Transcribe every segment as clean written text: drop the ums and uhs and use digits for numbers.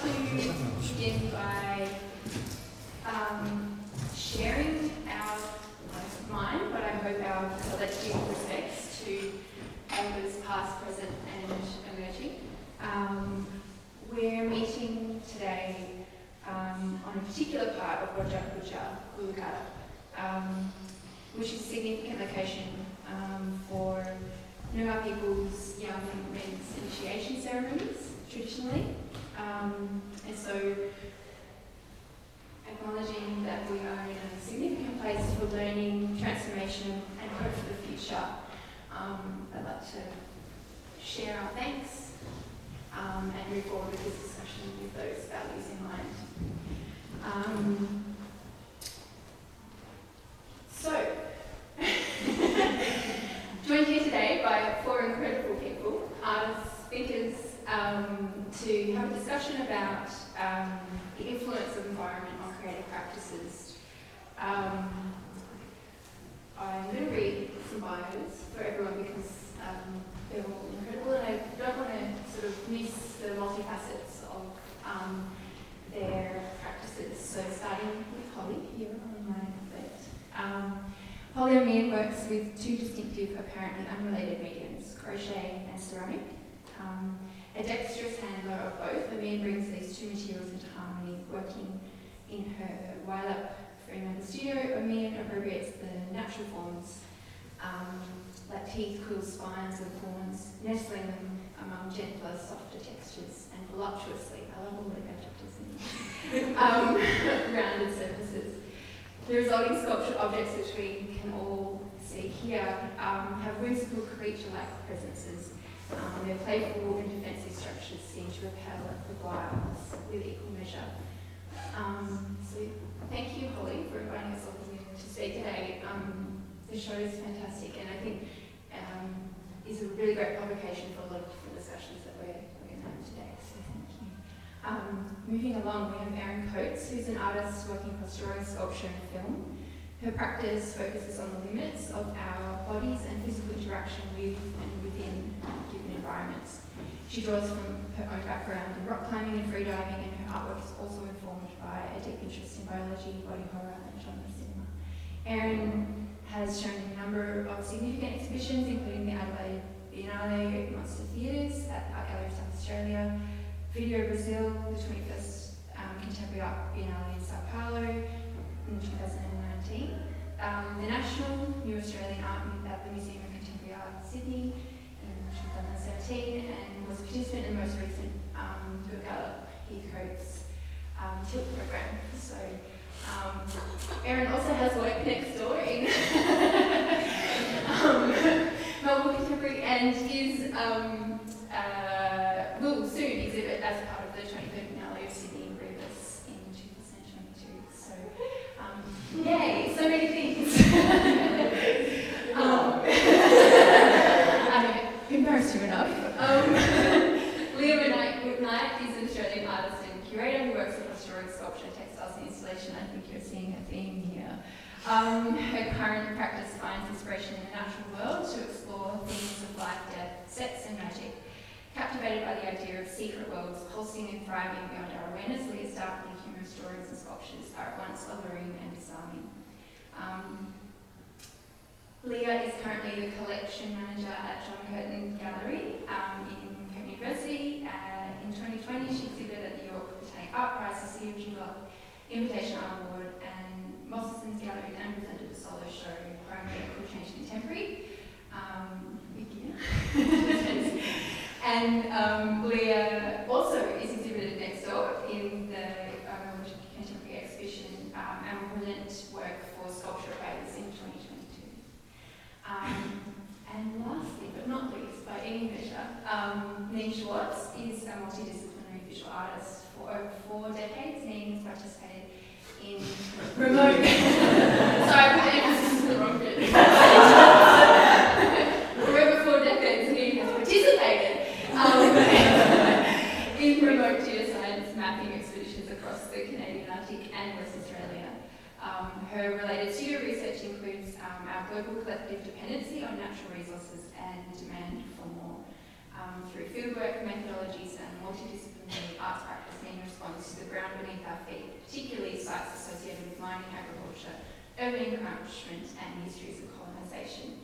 to begin by sharing mine, but I hope our collective respects to elders past, present and emerging. We're meeting today on a particular part of Goolugatup, which is a significant location for Noongar people's young men's initiation ceremonies, traditionally. And so, acknowledging that we are in a significant place for learning, transformation, and hope for the future, I'd like to share our thanks and move forward with this discussion with those values in mind. Joined here today by four incredible people, artists, thinkers, to have a discussion about the influence of environment on creative practices. I'm going to read some bios for everyone because they're all incredible, and I don't want to sort of miss the multifacets of their practices. So starting with Holly here on my left. Holly and Nien works with two distinctive, apparently unrelated mediums, crochet and ceramic. A dexterous handler of both, Nien brings these two materials into harmony, working in her Wild-up frame of the studio. Nien appropriates the natural forms, like teeth, quills, spines and thorns, nestling them among gentler, softer textures and voluptuously, I love all the adjectives, rounded surfaces. The resulting sculptured objects, which we can all see here, have whimsical creature-like presences. Their playful and defensive structures seem to repel the wilds with equal measure. So thank you, Holly, for inviting us all here to speak today. The show is fantastic, and I think is a really great publication for a lot of different discussions that we're going to have today. So thank you. Moving along, we have Erin Coates, who's an artist working across drawing, sculpture and film. Her practice focuses on the limits of our bodies and physical interaction with and within given environments. She draws from her own background in rock climbing and freediving, and her artwork is also informed by a deep interest in biology, body horror and genre cinema. Erin has shown a number of significant exhibitions, including the Adelaide Biennale Monster Theatres at Art Gallery South Australia, Video Brazil, the 21st Contemporary Art Biennale in Sao Paulo in 2019, the National New Australian Art at the Museum of Contemporary Art Sydney in 2017, and was a participant in the most recent Goolugatup Heathcote's TILT program. So Erin also has work next door in Melbourne Contemporary, and is will soon exhibit as part of the 23rd Biennale of Sydney in Rebus in 2022. So, yay, so many things. I embarrassed you enough. Lia McKnight is an Australian artist and curator who works across drawing, sculpture, textiles and installation. I think you're seeing a theme here. Her current practice finds inspiration in the natural world to explore themes of life, death, sets and magic. Captivated by the idea of secret worlds pulsing and thriving beyond our awareness, Lia's darkly humorous drawings and sculptures are at once alluring and disarming. Lia is currently the collection manager at Goolugatup Gallery in Curtin University. In 2020, she exhibited at the York Botanic Art Prize, the City of Joondalup Invitation Art Award, and Moselson's Gallery, and presented a solo show, Primary Cool Change Contemporary. And Lia also is exhibited next door in the Contemporary exhibition and will present work for Sculpture Phase in 2022. And lastly, but not least, by any measure, Nien Schwarz is a multidisciplinary visual artist. For over 4 decades, Nien has participated in remote... Sorry, I put the emphasis in the wrong bit. For over 4 decades, Nien has participated in remote geoscience mapping expeditions across the Canadian Arctic and West Australia. Her related studio research includes our global collective dependency on natural resources and the demand for more. Through fieldwork methodologies and multidisciplinary arts practice, Nien responds urban encroachment and histories of colonisation.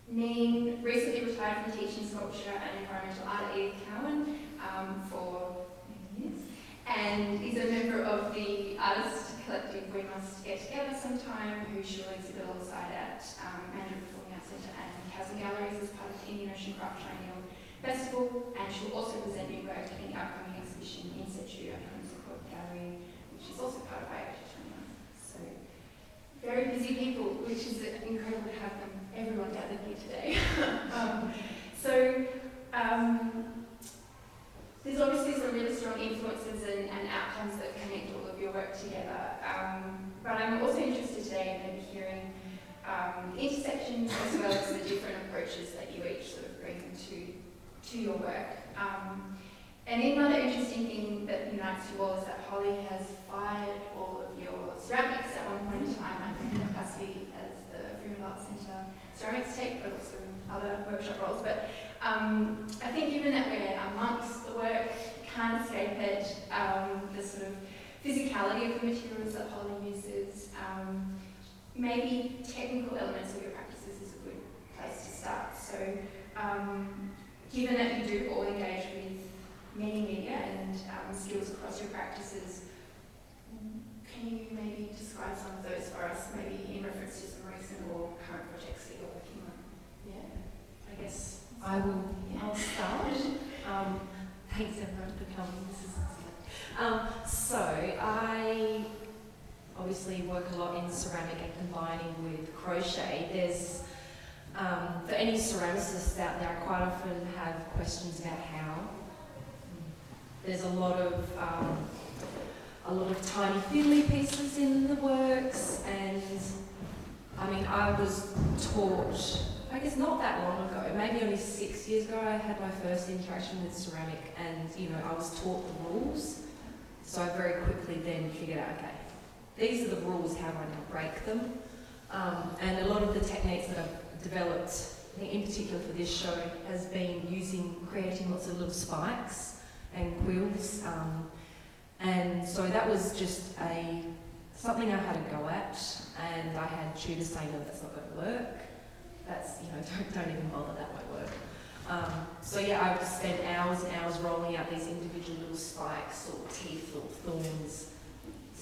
Nien recently retired from teaching sculpture and environmental art at Edith Cowan for many years, and is a member of the artist collective We Must Get Together Sometime, who she will exhibit alongside at Mandarin Performing Arts Centre and Housing Galleries as part of the Indian Ocean Craft Triennial Festival, and she'll also present new work in the upcoming exhibition in situ at Artshoot Heathcote Gallery, which is also part of Artshoot Media. So, very busy people, which is incredible to have them, everyone gathered here today. There's obviously some really strong influences and outcomes that connect all of your work together. But I'm also interested today in maybe hearing the intersections as well as the different approaches that you each sort of bring to your work. And another interesting thing that unites you all is that Holly has fired all of your ceramics at one point in time under her capacity as the Freeman Arts Centre ceramics tech, but also other workshop roles. But I think given that we're amongst the work, can't escape it, the sort of physicality of the materials that Holly uses, maybe technical elements of your practices is a good place to start. So given that you do all engage with many media and skills across your practices, can you maybe describe some of those for us, maybe in reference to some recent or current projects that you're working on? Yeah, I guess I'll start. Thanks everyone for coming. This is so I obviously work a lot in ceramic and combining with crochet. There's for any ceramicists out there, I quite often have questions about how. There's a lot of tiny fiddly pieces in the works, and I mean, I was taught, I guess not that long ago, maybe only 6 years ago, I had my first interaction with ceramic, and I was taught the rules. So I very quickly then figured out, okay, these are the rules, how do I not break them? And a lot of the techniques that I've developed, I think in particular for this show, has been creating lots of little spikes and quills. And so that was just something I had to go at, and I had tutors saying, no, that's not going to work. That's, don't even bother, that won't work. So yeah, I would spend hours and hours rolling out these individual little spikes or teeth or thorns,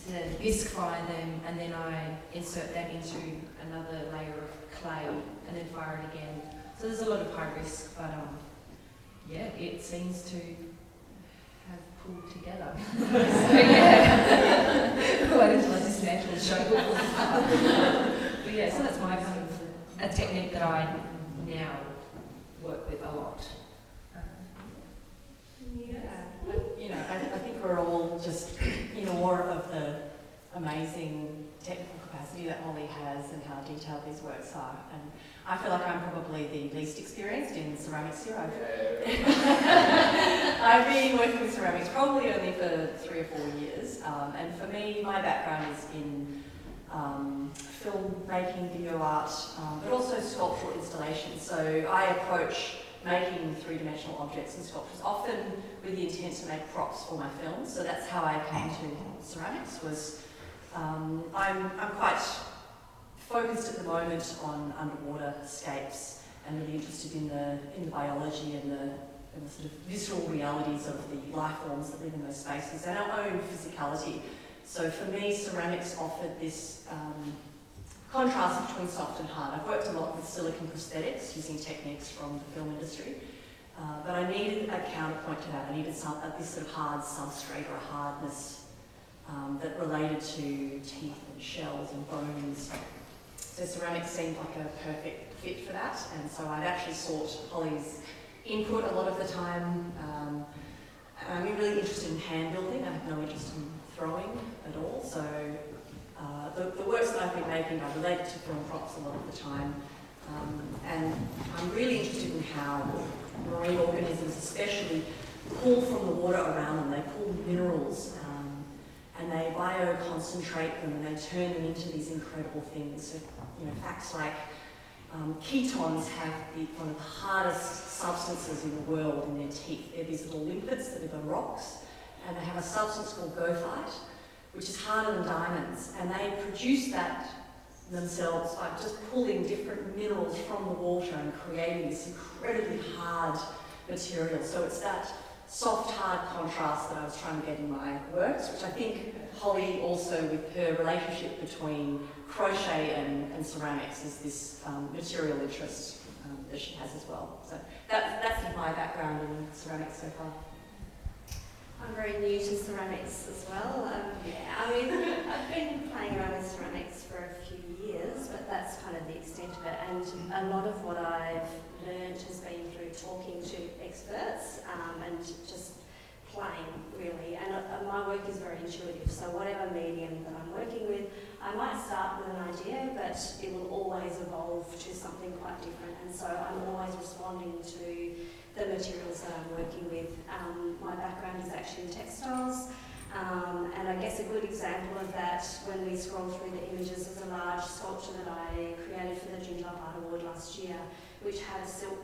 then bisque-fire them, and then I insert them into another layer of clay and then fire it again. So there's a lot of high risk, but yeah, it seems to have pulled together. So yeah, wait until I dismantle the show. But yeah, so that's my kind of a technique that I now work with a lot. I think we're all just in awe of the amazing technical capacity that Holly has and how detailed these works are. And I feel like I'm probably the least experienced in ceramics here. I've been working with ceramics probably only for 3 or 4 years. And for me, my background is in film making, video art, but also sculptural installation. So I approach making 3-dimensional objects and sculptures, often with the intent to make props for my films. So that's how I came to ceramics. I'm quite focused at the moment on underwater escapes and really interested in the biology and the sort of visceral realities of the life forms that live in those spaces and our own physicality. So for me, ceramics offered this contrast between soft and hard. I've worked a lot with silicone prosthetics using techniques from the film industry, but I needed a counterpoint to that. I needed this sort of hard substrate or a hardness that related to teeth and shells and bones. So ceramics seemed like a perfect fit for that, and so I'd actually sought Holly's input a lot of the time. I'm really interested in hand building. I have no interest in throwing at all, so the works that I've been making are related to film props a lot of the time, and I'm really interested in how marine organisms especially pull from the water around them. They pull minerals and they bioconcentrate them and they turn them into these incredible things. So, facts like ketones have one of the hardest substances in the world in their teeth. They're these little limpets that live on rocks, and they have a substance called goethite, which is harder than diamonds, and they produce that themselves by just pulling different minerals from the water and creating this incredibly hard material. So it's that soft, hard contrast that I was trying to get in my works, which I think Holly also, with her relationship between crochet and ceramics, is this material interest that she has as well. So that's my background in ceramics so far. I'm very new to ceramics as well. I mean, I've been playing around with ceramics for a few years, but that's kind of the extent of it. And a lot of what I've learned has been through talking to experts and just playing, really. And my work is very intuitive, so whatever medium that I'm working with, I might start with an idea, but it will always evolve to something quite different. And so I'm always responding to the materials that I'm working with. My background is actually in textiles, and I guess a good example of that, when we scroll through the images, is a large sculpture that I created for the Ginger Art Award last year, which had a silk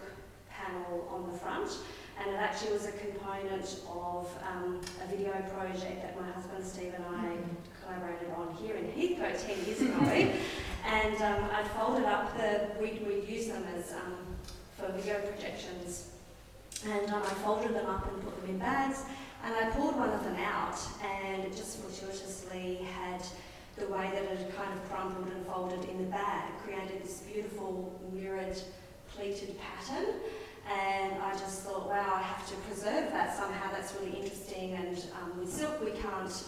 panel on the front, and it actually was a component of a video project that my husband Steve and I collaborated on here in Heathcote 10 years ago. And I'd folded up we'd use them as for video projections. And I folded them up and put them in bags, and I pulled one of them out, and it just fortuitously had the way that it had kind of crumpled and folded in the bag, created this beautiful mirrored pleated pattern. And I just thought, wow, I have to preserve that somehow. That's really interesting. And with silk, we can't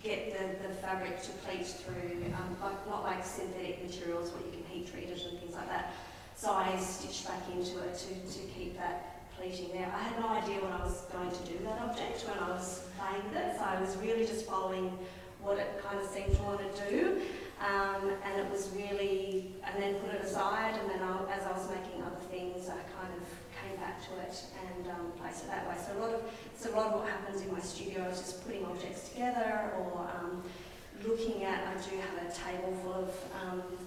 get the fabric to pleat through, not like synthetic materials where you can heat treat it and things like that. So I stitched back into it to keep that pleating there. I had no idea what I was going to do with that object when I was playing with it, so I was really just following what it kind of seemed to want to do. And it was really, and then put it aside, and then as I was making other things, I kind of came back to it and placed it that way. So a lot of what happens in my studio is just putting objects together, or looking at, I do have a table full of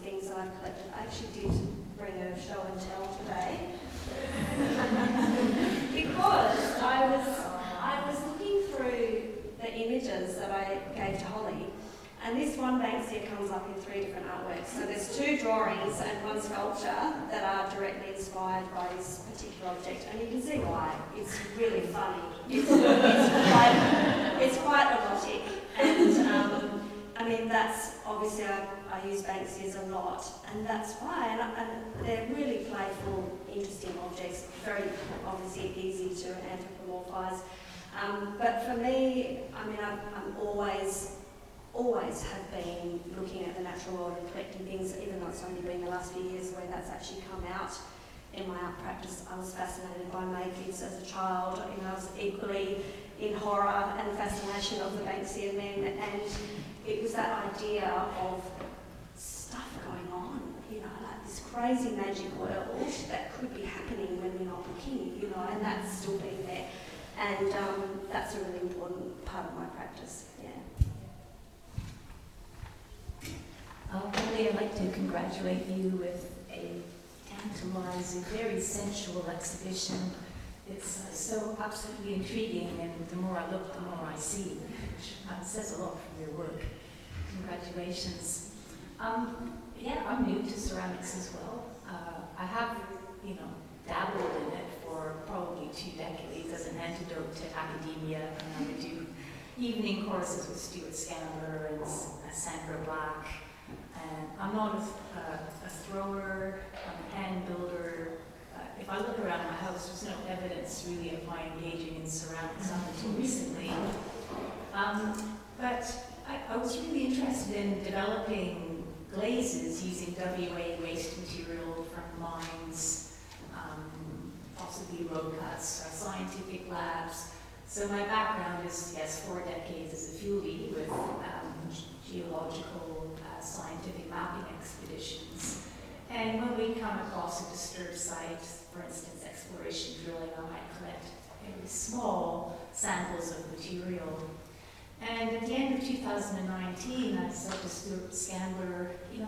things that I've collected. I actually did bring a show and tell today because I was looking through the images that I gave to Holly, and this one Banksia comes up in 3 different artworks. So there's 2 drawings and 1 sculpture that are directly inspired by this particular object, and you can see why. It's really funny. It's quite erotic, and I mean, that's obviously I use Banksias a lot, and that's why. And they're really playful, interesting objects, very obviously easy to anthropomorphise. But for me, I mean, I'm always have been looking at the natural world and collecting things, even though it's only been the last few years where that's actually come out in my art practice. I was fascinated by Mayfields as a child. You know, I was equally in horror and fascination of the Banksia men, and it was that idea of stuff going on, you know, like this crazy magic world that could be happening when we're not looking, you know, and that's still been there. And that's a really important part of my practice, yeah. Holly, I'd like to congratulate you with a tantalizing, very sensual exhibition. It's so absolutely intriguing, and the more I look, the more I see. It says a lot from your work. Congratulations. Yeah, I'm new to ceramics as well. I have, dabbled in it for probably 2 decades as an antidote to academia, and I would do evening courses with Stuart Scambler and Sandra Black. And I'm not a thrower, I'm a hand builder. If I look around my house, there's no evidence really of my engaging in ceramics up until recently. But I was really interested in developing glazes using WA waste material from mines, possibly road cuts, or scientific labs. So my background is, 4 decades as a fieldie with geological scientific mapping expeditions. And when we come across a disturbed site, for instance, exploration drilling, I might collect very small samples of material. And at the end of 2019, I said to Stuart Scambler, could I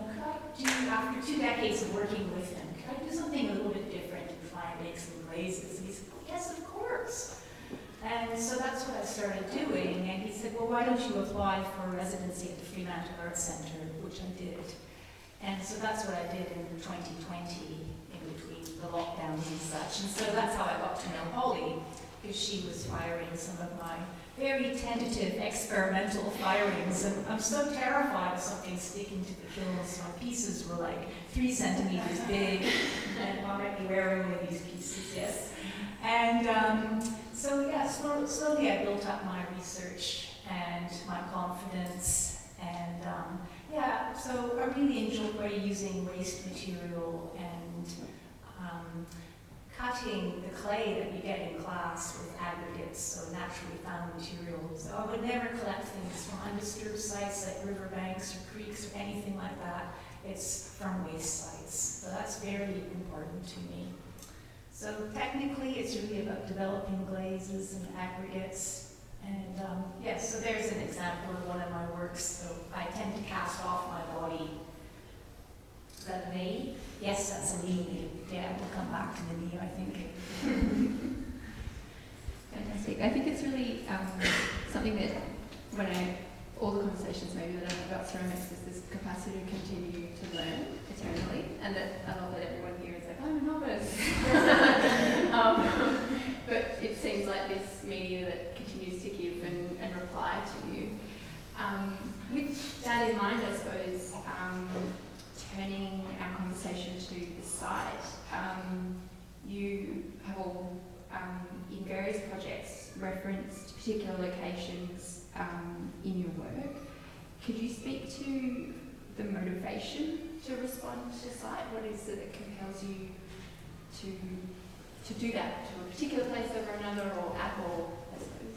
do, after 2 decades of working with him, could I do something a little bit different and try and make some glazes? And he said, yes, of course. And And so that's what I started doing, and he said, well, why don't you apply for residency at the Fremantle Arts Centre, which I did. And so that's what I did in 2020, in between the lockdowns and such. And so that's how I got to know Holly, because she was firing some of my very tentative experimental firings. And I'm so terrified of something sticking to the films. My pieces were like 3 centimeters big, and I might be wearing one of these pieces, yes. And so yeah, slowly I built up my research and my confidence, and yeah, so I really enjoy using waste material and cutting the clay that we get in class with aggregates, so naturally found materials. So I would never collect things from undisturbed sites like riverbanks or creeks or anything like that. It's from waste sites, so that's very important to me. So technically, it's really about developing glazes and aggregates. And yeah, so there's an example of one of my works. So I tend to cast off my body. Is that a knee? Yes, that's a knee. Yeah, we'll come back to the knee, I think. Fantastic. I think it's really something that all the conversations maybe that I have about ceramics is this capacity to continue to learn eternally, and that I love that everyone here is like, I'm a novice. But it seems like this media that continues to give and reply to you. With that in mind, I suppose, turning our conversation to the site, you have all, in various projects, referenced particular locations in your work. Could you speak to the motivation to respond to site? What is it that compels you to do that, to a particular place over another, or at all, I suppose?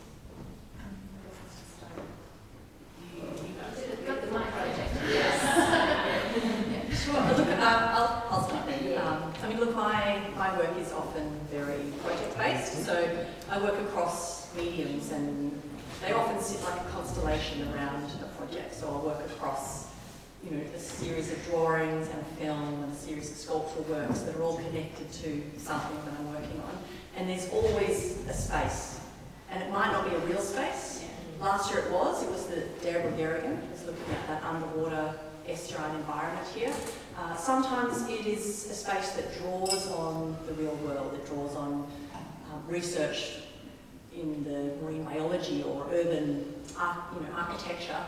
You've got the mic project. Yes. Yeah. Sure. Look, I'll start there. I mean, look, my work is often very project-based, so I work across mediums, and they often sit like a constellation around a project. So I'll work across, a series of drawings and a film and a series of sculptural works that are all connected to something that I'm working on. And there's always a space, and it might not be a real space. Last year it was the Goolugatup. It was looking at that underwater estuarine environment here. Sometimes it is a space that draws on the real world, it draws on research in the marine biology or urban architecture,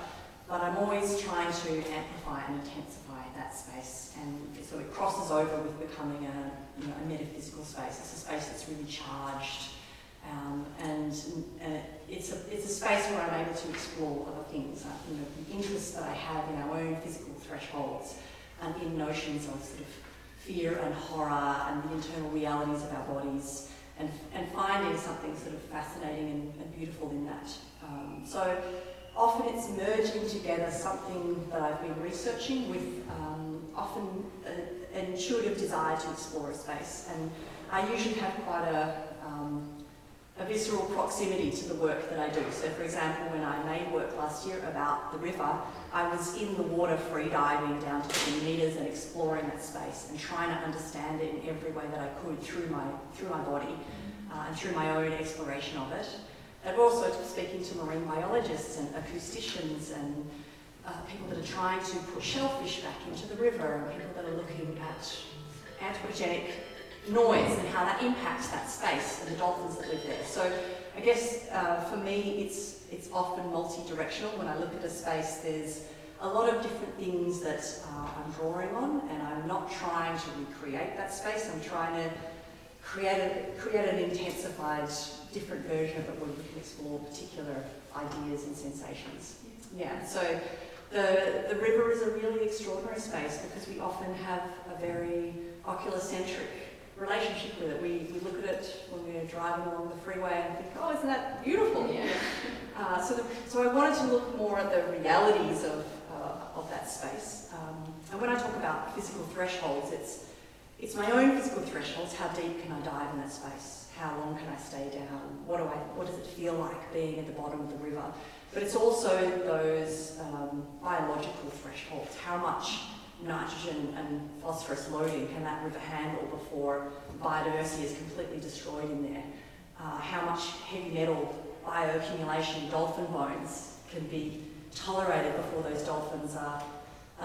but I'm always trying to amplify and intensify that space, and so it crosses over with becoming a metaphysical space. It's a space that's really charged, and it's a space where I'm able to explore other things, the interests that I have in our own physical thresholds, and in notions of sort of fear and horror and the internal realities of our bodies, and finding something sort of fascinating and beautiful in that. So often it's merging together something that I've been researching with often an intuitive desire to explore a space. And I usually have quite a visceral proximity to the work that I do. So for example, when I made work last year about the river, I was in the water free diving down to 2 meters and exploring that space and trying to understand it in every way that I could through my body and through my own exploration of it. And also speaking to marine biologists and acousticians and people that are trying to put shellfish back into the river, and people that are looking at anthropogenic noise and how that impacts that space and the dolphins that live there. So I guess for me it's often multi-directional. When I look at a space, there's a lot of different things that I'm drawing on, and I'm not trying to recreate that space. I'm trying to create an intensified, different version of it where we can explore particular ideas and sensations. Yeah, so the river is a really extraordinary space because we often have a very oculocentric relationship with it. We look at it when we're driving along the freeway and think, oh, isn't that beautiful? Yeah. So I wanted to look more at the realities of that space. And when I talk about physical thresholds, it's my own physical thresholds. How deep can I dive in that space? How long can I stay down? What does it feel like being at the bottom of the river? But it's also those biological thresholds. How much nitrogen and phosphorus loading can that river handle before biodiversity is completely destroyed in there? how much heavy metal bioaccumulation, dolphin bones, can be tolerated before those dolphins are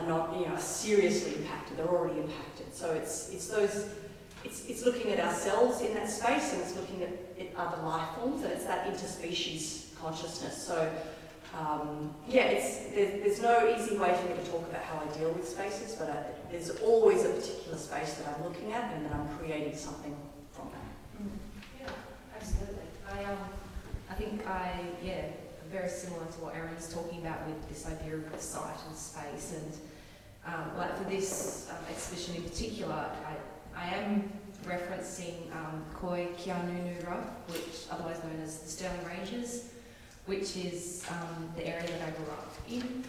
not, seriously impacted. They're already impacted. So it's looking at ourselves in that space, and it's looking at other life forms, and it's that interspecies consciousness. So there's no easy way for me to talk about how I deal with spaces, but there's always a particular space that I'm looking at, and then I'm creating something from that. Yeah, absolutely. I think very similar to what Erin's talking about with this idea of site and space, and like for this exhibition in particular, I am referencing Koi Kianunura, which otherwise known as the Stirling Ranges, which is the area that I grew up in.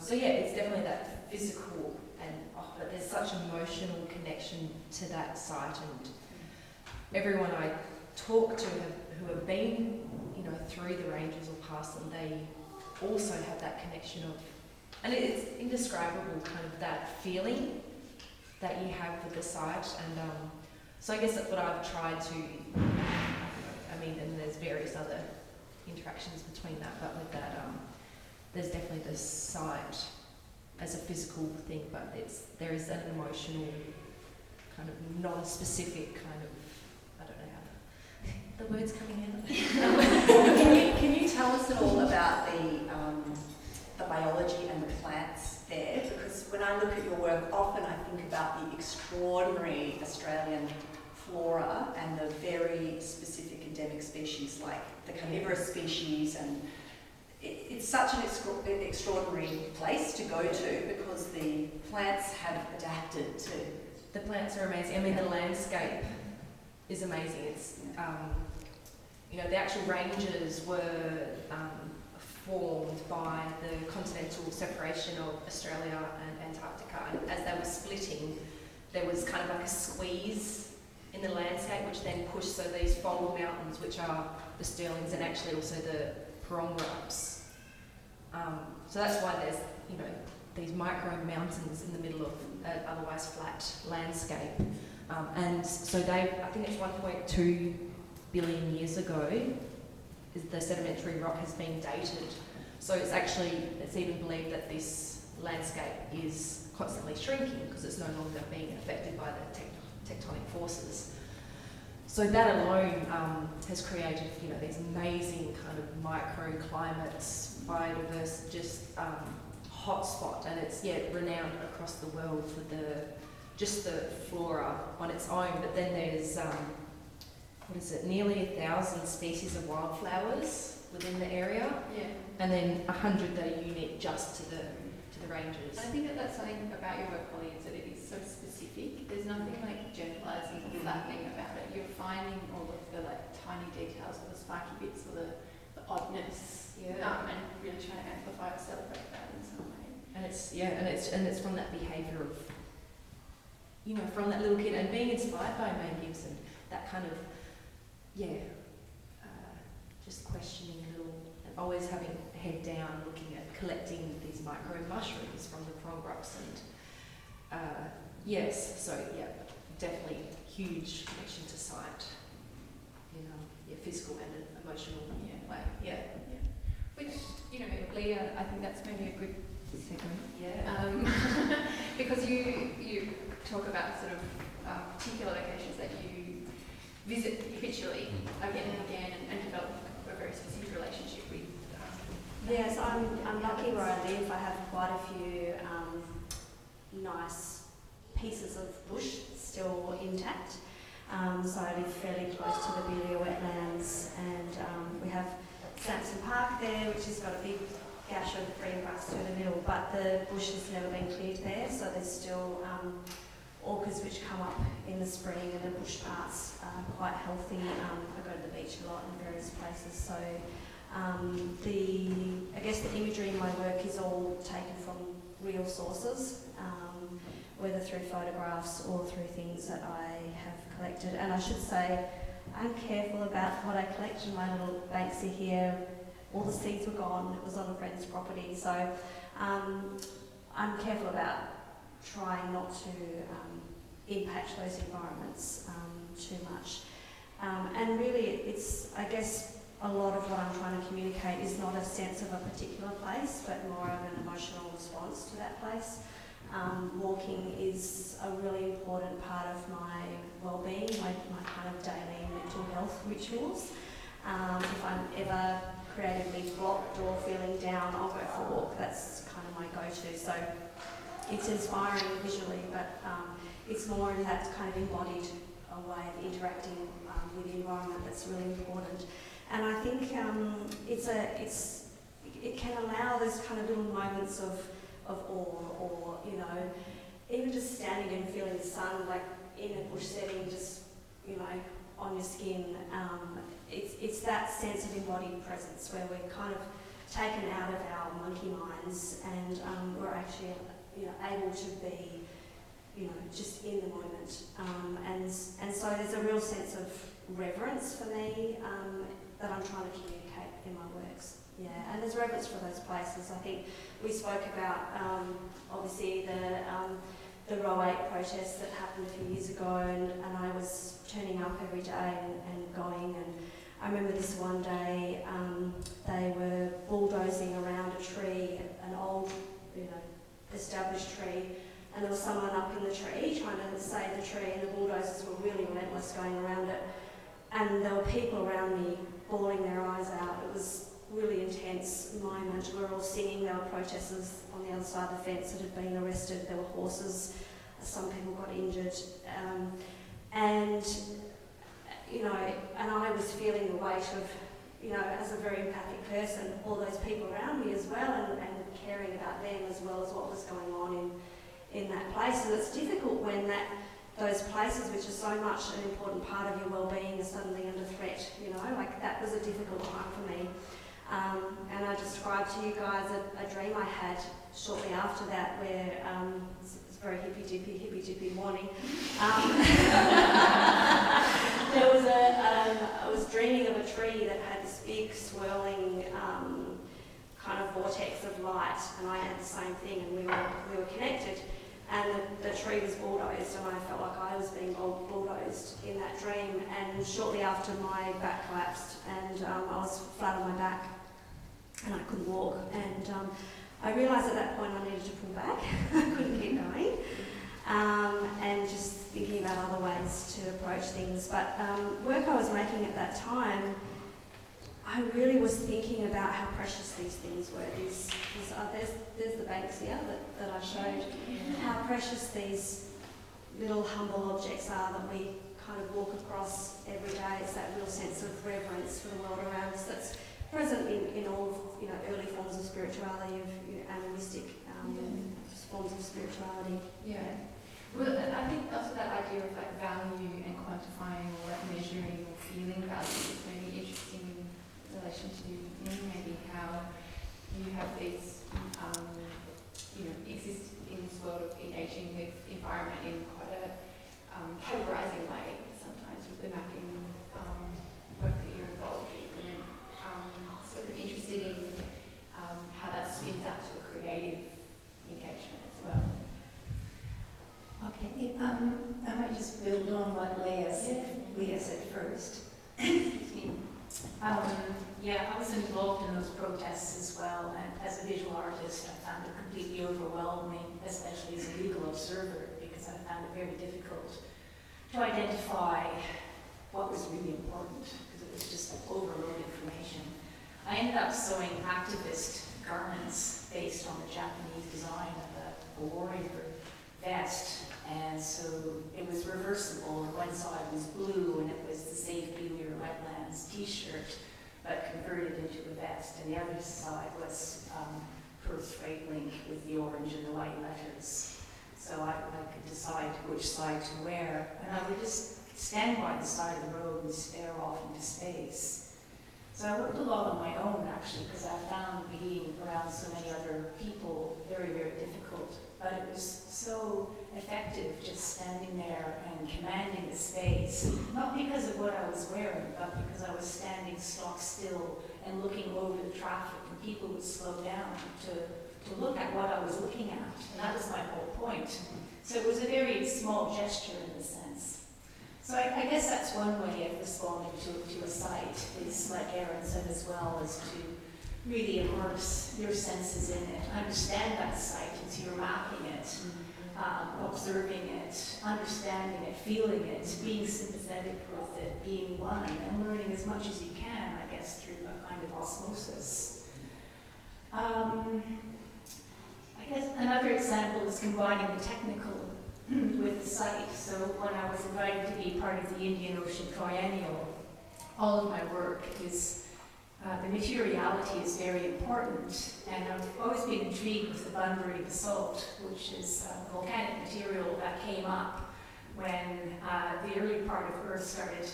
It's definitely that physical, but there's such emotional connection to that site, and everyone I talk to who have been, through the ranges or past them, they also have that connection of, and it's indescribable, kind of that feeling that you have with the site, and so I guess that's what I've tried to, and there's various other interactions between that, but with that, there's definitely the site as a physical thing, but there is an emotional, kind of non-specific kind of, I don't know how the words coming out. Can you tell us at all about the biology and the plants there? Because when I look at your work, often I think about the extraordinary Australian flora and the very specific endemic species like the carnivorous species, and it's such an extraordinary place to go to because the plants have adapted to. The plants are amazing. The landscape is amazing. It's the actual ranges were formed by the continental separation of Australia and Antarctica, and as they were splitting, there was kind of like a squeeze in the landscape, which then pushed, so these fold mountains, which are the Stirlings and actually also the Prongrops. So that's why there's, these micro mountains in the middle of an otherwise flat landscape. And so I think it's 1.2 billion years ago, the sedimentary rock has been dated. So it's even believed that this landscape is constantly shrinking because it's no longer being affected by the tectonic forces. So that alone has created, these amazing kind of microclimates, biodiverse, just hotspot, and it's renowned across the world for the flora on its own. But then there's nearly 1,000 species of wildflowers within the area, and then 100 that are unique just to the ranges. I think that's something about your work, Holly, is that it is so specific. There's nothing like generalising or flattening about it. You're finding all of the tiny details or the sparky bits or the oddness, and really trying to amplify or celebrate that in some way. And it's from that behaviour of, from that little kid, and being inspired by May Gibson, that kind of, just questioning and always having a head down, looking at collecting these micro mushrooms from the Prongrops, and definitely huge connection to site, physical and emotional way. Which, Lia, I think that's maybe a good segment. Because you talk about sort of particular locations that you visit habitually again and again, and develop a very specific relationship with. Yes, I'm lucky where I live. I have quite a few nice pieces of bush still intact. So I live fairly close to the Belia wetlands, and we have Sampson Park there, which has got a big gash of green grass through the middle, but the bush has never been cleared there, so there's still orchids which come up in the spring, and the bush parts are quite healthy. I go to the beach a lot in various places, so I guess the imagery in my work is all taken from real sources, whether through photographs or through things that I have collected. And I should say, I'm careful about what I collect in my little Banksy here. All the seeds were gone, it was on a friend's property, so I'm careful about trying not to impact those environments too much. And really, it's, I guess, a lot of what I'm trying to communicate is not a sense of a particular place, but more of an emotional response to that place. Walking is a really important part of my well-being, my kind of daily mental health rituals. If I'm ever creatively blocked or feeling down, I'll go for a walk. That's kind of my go-to. So it's inspiring visually, but it's more in that kind of embodied way of interacting with the environment that's really important. And I think it can allow those kind of little moments of awe, or, you know, even just standing and feeling the sun, like in a bush setting, just, you know, on your skin. It's that sense of embodied presence where we're kind of taken out of our monkey minds, and we're actually, you know, able to be, you know, just in the moment. And so there's a real sense of reverence for me that I'm trying to communicate in my works. Yeah, and there's reverence for those places. I think we spoke about obviously the Row 8 protests that happened a few years ago, and I was turning up every day and going, and I remember this one day they were bulldozing around a tree, an old, you know, established tree, and there was someone up in the tree trying to save the tree, and the bulldozers were really relentless going around it, and there were people around me bawling their eyes out. It was really intense moment. We were all singing. There were protesters on the other side of the fence that had been arrested. There were horses. Some people got injured. And, you know, and I was feeling the weight of, you know, as a very empathic person, all those people around me as well, and caring about them as well as what was going on in that place. And it's difficult when those places, which are so much an important part of your well-being, are suddenly under threat, you know. Like, that was a difficult time for me. And I described to you guys a dream I had shortly after that, where it's very hippy-dippy morning. There was I was dreaming of a tree that had this big swirling kind of vortex of light, and I had the same thing, and we were connected. And the tree was bulldozed, and I felt like I was being bulldozed in that dream. And shortly after, my back collapsed, and I was flat on my back, and I couldn't walk. And I realised at that point I needed to pull back. I couldn't keep going. And just thinking about other ways to approach things. But work I was making at that time, I really was thinking about how precious these things were. There's the banks here that I showed. How precious these little humble objects are that we kind of walk across every day. It's that real sense of reverence for the world around us that's present in all, you know, early forms of spirituality, of, you know, animistic forms of spirituality. Yeah. Well, I think also that idea of like value and quantifying or like measuring or feeling value is maybe interesting in relation to maybe how you have these, you know, exist in this world of engaging with environment in quite a categorising way sometimes with the mapping work that you're involved in. Sort of interested in how that spins out to a creative engagement as well. Okay, I might just build on what Lia said first. Excuse me. Yeah, I was involved in those protests as well, and as a visual artist, I found it completely overwhelming, especially as a legal observer, because I found it very difficult to identify what was really important, because it was just overload information. I ended up sewing activist garments based on the Japanese design of a warrior vest, and so it was reversible. One side was blue, and it was the Save Beaver Wetlands t-shirt, but converted into a vest, and the other side was Perth Freight Link with the orange and the white letters. So I could decide which side to wear, and I would just stand by the side of the road and stare off into space. So I worked a lot on my own, actually, because I found being around so many other people very, very difficult. But it was so effective just standing there and commanding the space, not because of what I was wearing, but because I was standing stock still and looking over the traffic, and people would slow down to look at what I was looking at. And that was my whole point. So it was a very small gesture in a sense. So I guess that's one way of responding to a site, is like Erin said as well, is to really immerse your senses in it, understand that site as you're mapping it, observing it, understanding it, feeling it, being sympathetic with it, being one, and learning as much as you can, I guess, through a kind of osmosis. I guess another example is combining the technical with the site. So when I was invited to be part of the Indian Ocean Triennial, all of my work is, the materiality is very important, and I've always been intrigued with the Bunbury basalt, which is a volcanic material that came up when the early part of Earth started,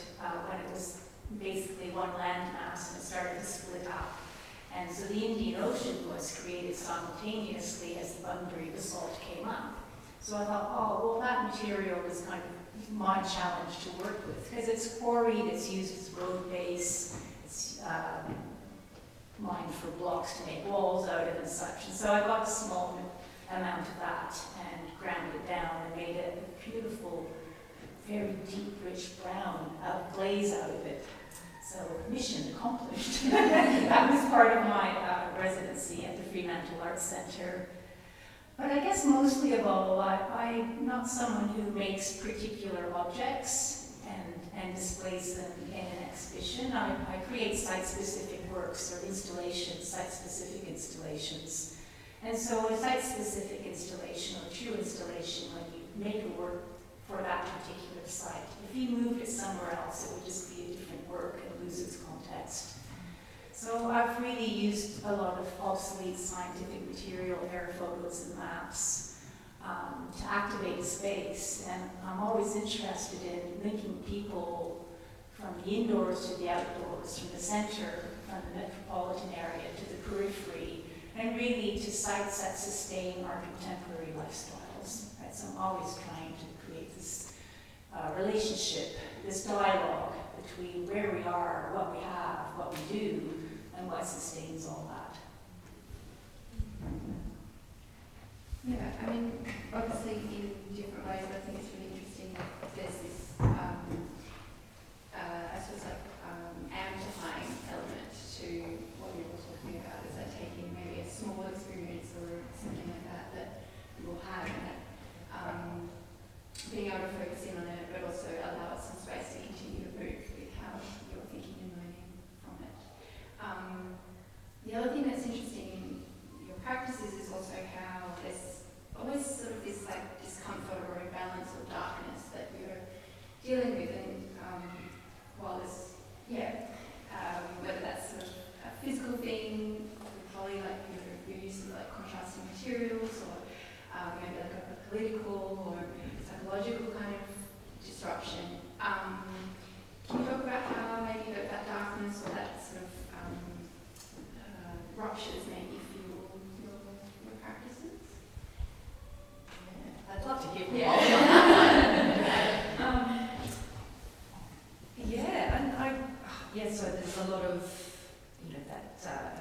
when it was basically one landmass and it started to split up. And so the Indian Ocean was created simultaneously as the Bunbury basalt came up. So I thought, oh, well, that material is kind of my challenge to work with, because it's quarried, it's used as road base, it's mined for blocks to make walls out of and such. And so I got a small amount of that and ground it down and made a beautiful, very deep, rich brown glaze out of it. So mission accomplished. That was part of my residency at the Fremantle Arts Centre. But I guess mostly of all, I'm not someone who makes particular objects and displays them in an exhibition. I create site-specific works or installations, site-specific installations. And so a site-specific installation or true installation, when you make a work for that particular site, if you moved it somewhere else, it would just be a different work and lose its context. So I've really used a lot of obsolete scientific material, air photos and maps, to activate a space. And I'm always interested in linking people from the indoors to the outdoors, from the centre, from the metropolitan area to the periphery, and really to sites that sustain our contemporary lifestyles. Right? So I'm always trying to create this relationship, this dialogue between where we are, what we have, what we do, and what sustains all that. Yeah, I mean, obviously in different ways, but I think it's really interesting that there's this, I suppose, like, amplifying element to what you're all talking about, is that taking maybe a small experience or something like that that you will have, and that being able to focus in on it, but also allow it some space to continue to move with how you're thinking and learning from it. The other thing that's interesting in your practices is also how there's always sort of this like discomfort or imbalance or darkness that you're dealing with, and while there's, whether that's sort of a physical thing, probably like your use of like contrasting materials, or maybe like a political or psychological kind of disruption. Can you talk about how maybe that darkness or that sort of ruptures make you feel your practices? Yeah, I'd love to hear from you. So there's a lot of, that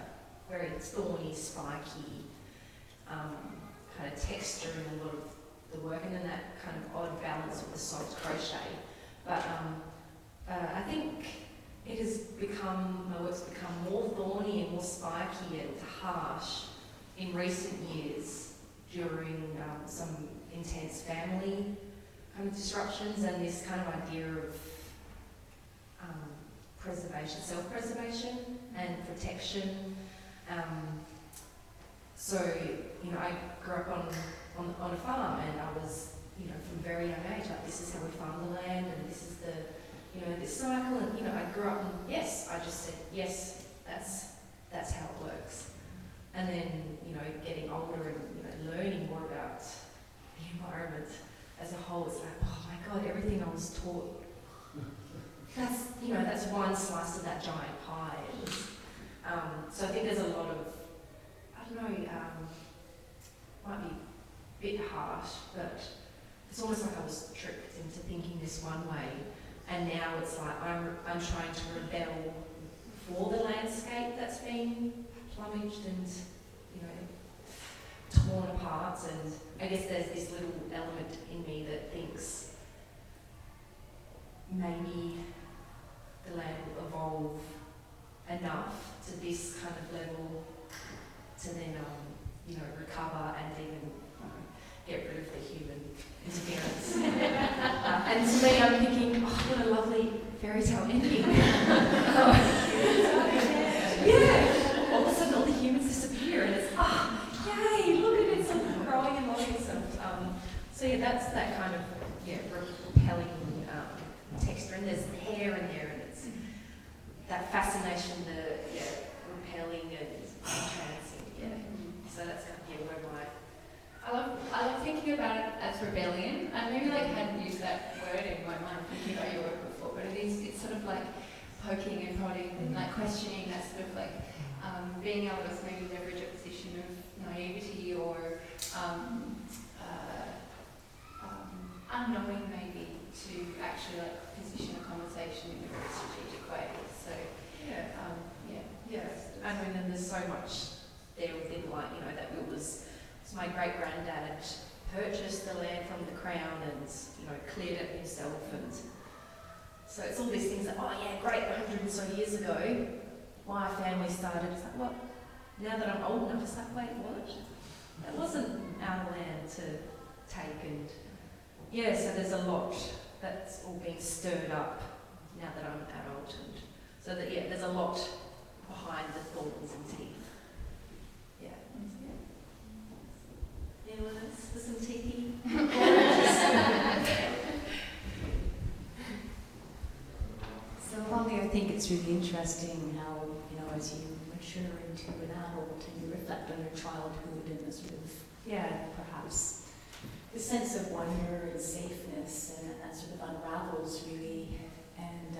very thorny, spiky kind of texture in a lot of the work, and then that kind of odd balance with the soft crochet. But I think it has become, my work's become more thorny and more spiky and harsh in recent years during some intense family kind of disruptions, and this kind of idea of preservation, self-preservation and protection. I grew up on a farm, and I was, from very young age, like, this is how we farm the land, and this is the, this cycle, and, I grew up and, yes, I just said, yes, that's how it works. And then, getting older and, learning more about the environment as a whole, it's like, oh my God, everything I was taught, that's one slice of that giant pie. So I think there's a lot of, might be a bit harsh, but it's almost like I was tricked into thinking this one way, and now it's like I'm trying to rebel for the landscape that's been plumaged and, torn apart, and I guess there's this little element in me that thinks, maybe the land will evolve enough to this kind of level to then, recover and even get rid of the human interference. And to me, I'm thinking, oh, what a lovely fairy tale ending. Yeah. All of a sudden, all the humans disappear, and it's yay! Look at it, it's all growing and loving stuff. So yeah, that's that kind of repelling texture, and there's hair in there, and it's that fascination, the repelling and entrancing. Yeah. So that's kind of where my I love thinking about it as rebellion. I maybe hadn't used that word in my mind thinking about your work before, but it's sort of like poking and prodding and questioning, that sort of being able to maybe leverage a position of naivety or unknowing maybe to actually position a conversation in a very strategic way. So and then there's so much there within that it was. So my great granddad purchased the land from the crown and cleared it himself, and so it's all these things that great, 100 and so years ago my family started. It's what? Now that I'm old enough, it's wait, what? That wasn't our land to take, and so there's a lot that's all being stirred up now that I'm an adult, and so that there's a lot behind the thorns and teeth. Anyone else for some teethy? So, Holly, I think it's really interesting how, as you mature into an adult and you reflect on your childhood and the sort of, perhaps the sense of wonder and safeness and sort of unravels really. And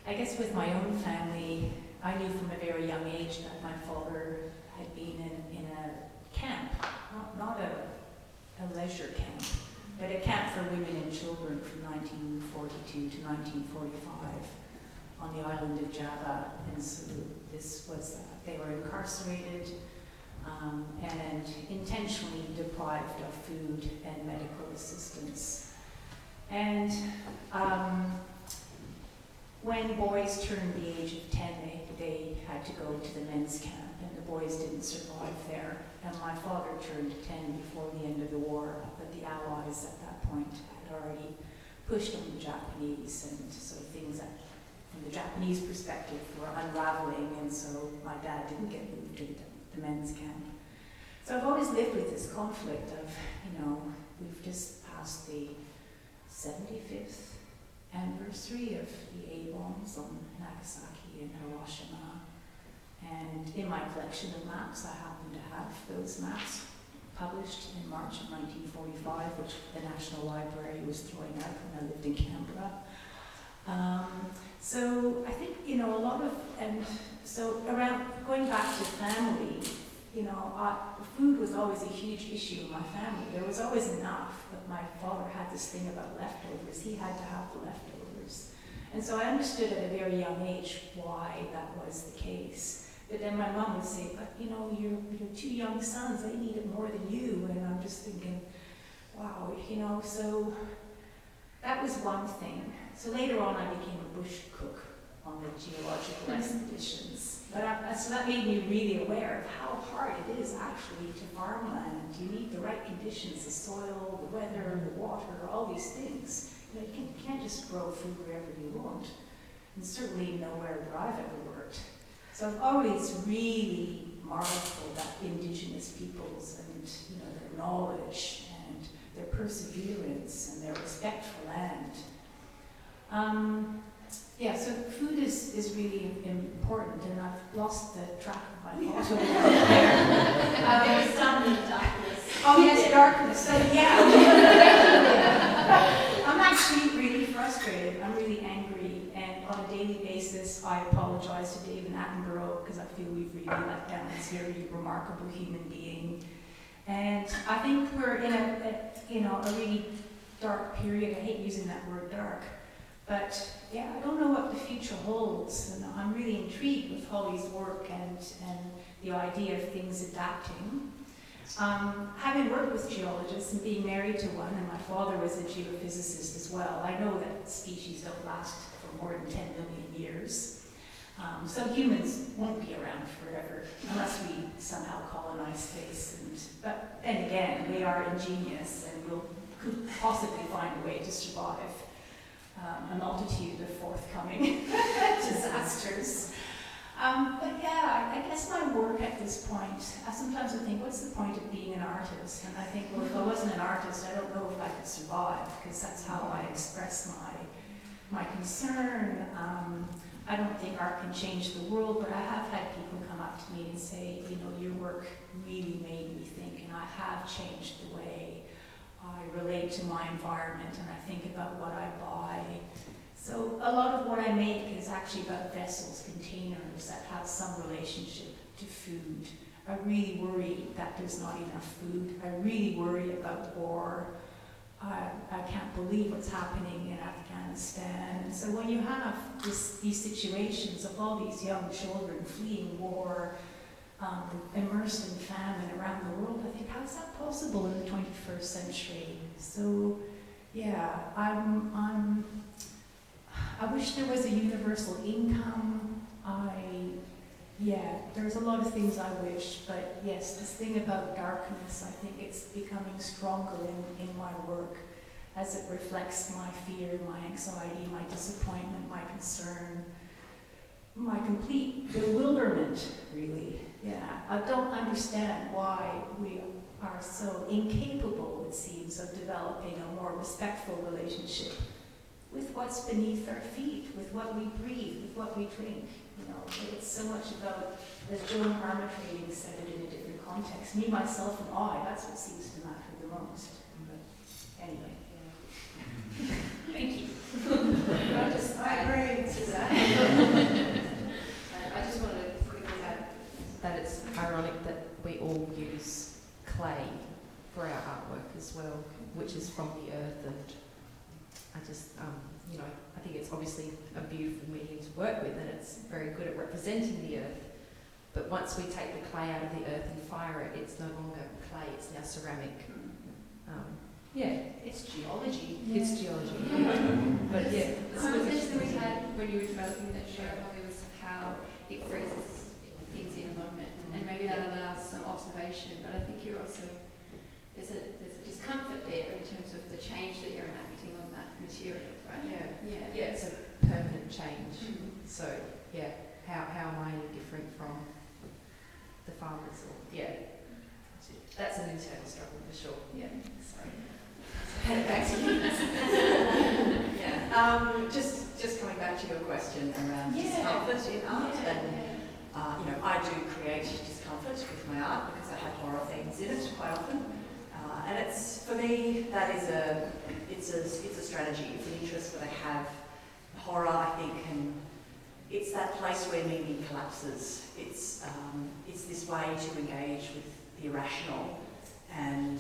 I guess with my own family, I knew from a very young age that my father had been in a camp, not a leisure camp, but a camp for women and children from 1942 to 1945 on the island of Java. And so this was, they were incarcerated and intentionally deprived of food and medical assistance. And when boys turned the age of 10, they had to go to the men's camp, and the boys didn't survive there. And my father turned 10 before the end of the war, but the Allies at that point had already pushed on the Japanese, and so things that, from the Japanese perspective, were unraveling, and so my dad didn't get moved to the men's camp. So I've always lived with this conflict of, we've just passed the 75th anniversary of the A-bombs on Nagasaki and Hiroshima. And in my collection of maps, I happen to have those maps published in March of 1945, which the National Library was throwing out when I lived in Canberra. So I think, a lot of, and so around, going back to family, food was always a huge issue in my family. There was always enough, but my father had this thing about leftovers. He had to have the leftovers. And so I understood at a very young age why that was the case. But then my mom would say, but your two young sons, they need it more than you. And I'm just thinking, wow, so that was one thing. So later on I became a bush cook on the geological expeditions. But so that made me really aware of how hard it is actually to farm land. You need the right conditions, the soil, the weather, the water, all these things. You can't just grow food wherever you want. And certainly nowhere where I've ever worked. So I've always really marveled at Indigenous peoples and their knowledge and their perseverance and their respect for land. So food is really important, and I've lost the track of my thoughts over there. There's some darkness. Oh yes, darkness. So I'm actually really frustrated. I'm really angry, and on a daily basis, I apologize to David Attenborough because I feel we've really let down this very remarkable human being. And I think we're in a really dark period. I hate using that word dark. But I don't know what the future holds, and I'm really intrigued with Holly's work and the idea of things adapting. Having worked with geologists and being married to one, and my father was a geophysicist as well, I know that species don't last for more than 10 million years. So humans won't be around forever unless we somehow colonize space. But then again, we are ingenious and could possibly find a way to survive a multitude of forthcoming disasters. But yeah, I guess my work at this point, sometimes I think, what's the point of being an artist? And I think, well, if I wasn't an artist, I don't know if I could survive, because that's how I express my concern. I don't think art can change the world, but I have had people come up to me and say, you know, your work really made me think, and I have changed the way I relate to my environment, and I think about what I buy. So a lot of what I make is actually about vessels, containers that have some relationship to food. I really worry that there's not enough food. I really worry about war. I can't believe what's happening in Afghanistan. And so when you have these situations of all these young children fleeing war, immersed in famine around the world, I think, how is that possible in the 21st century? So, yeah, I wish there was a universal income. There's a lot of things I wish, but yes, this thing about darkness, I think it's becoming stronger in my work as it reflects my fear, my anxiety, my disappointment, my concern, my complete bewilderment, really. Yeah, I don't understand why we are so incapable, it seems, of developing a more respectful relationship with what's beneath our feet, with what we breathe, with what we drink. You know, it's so much about, as Joan Armatrading said it in a different context, me, myself, and I, that's what seems to matter the most. But anyway. Thank you. I agree to that. I just wanted to quickly add that it's ironic that we all use clay for our artwork as well, which is from the earth, and I just, I think it's obviously a beautiful medium to work with, and it's very good at representing the earth. But once we take the clay out of the earth and fire it, it's no longer clay, it's now ceramic. It's geology. Yeah. It's geology. But yeah. The conversation we had when you were developing that show was how it freezes things in a moment, and maybe that allows some observation. But I think you're also there's a discomfort there in terms of the change that you're enacting on that material, right? Yeah, it's a permanent change. Mm-hmm. So yeah, how am I any different from the farmers? That's an internal struggle for sure. Yeah, sorry. Hand it back to you. Just coming back to your question around discomfort in art, and I do create discomfort with my art because I have horror themes in it quite often, and it's, for me, that is it's a strategy. It's an interest that I have. Horror, I think, it's that place where meaning collapses. It's this way to engage with the irrational, and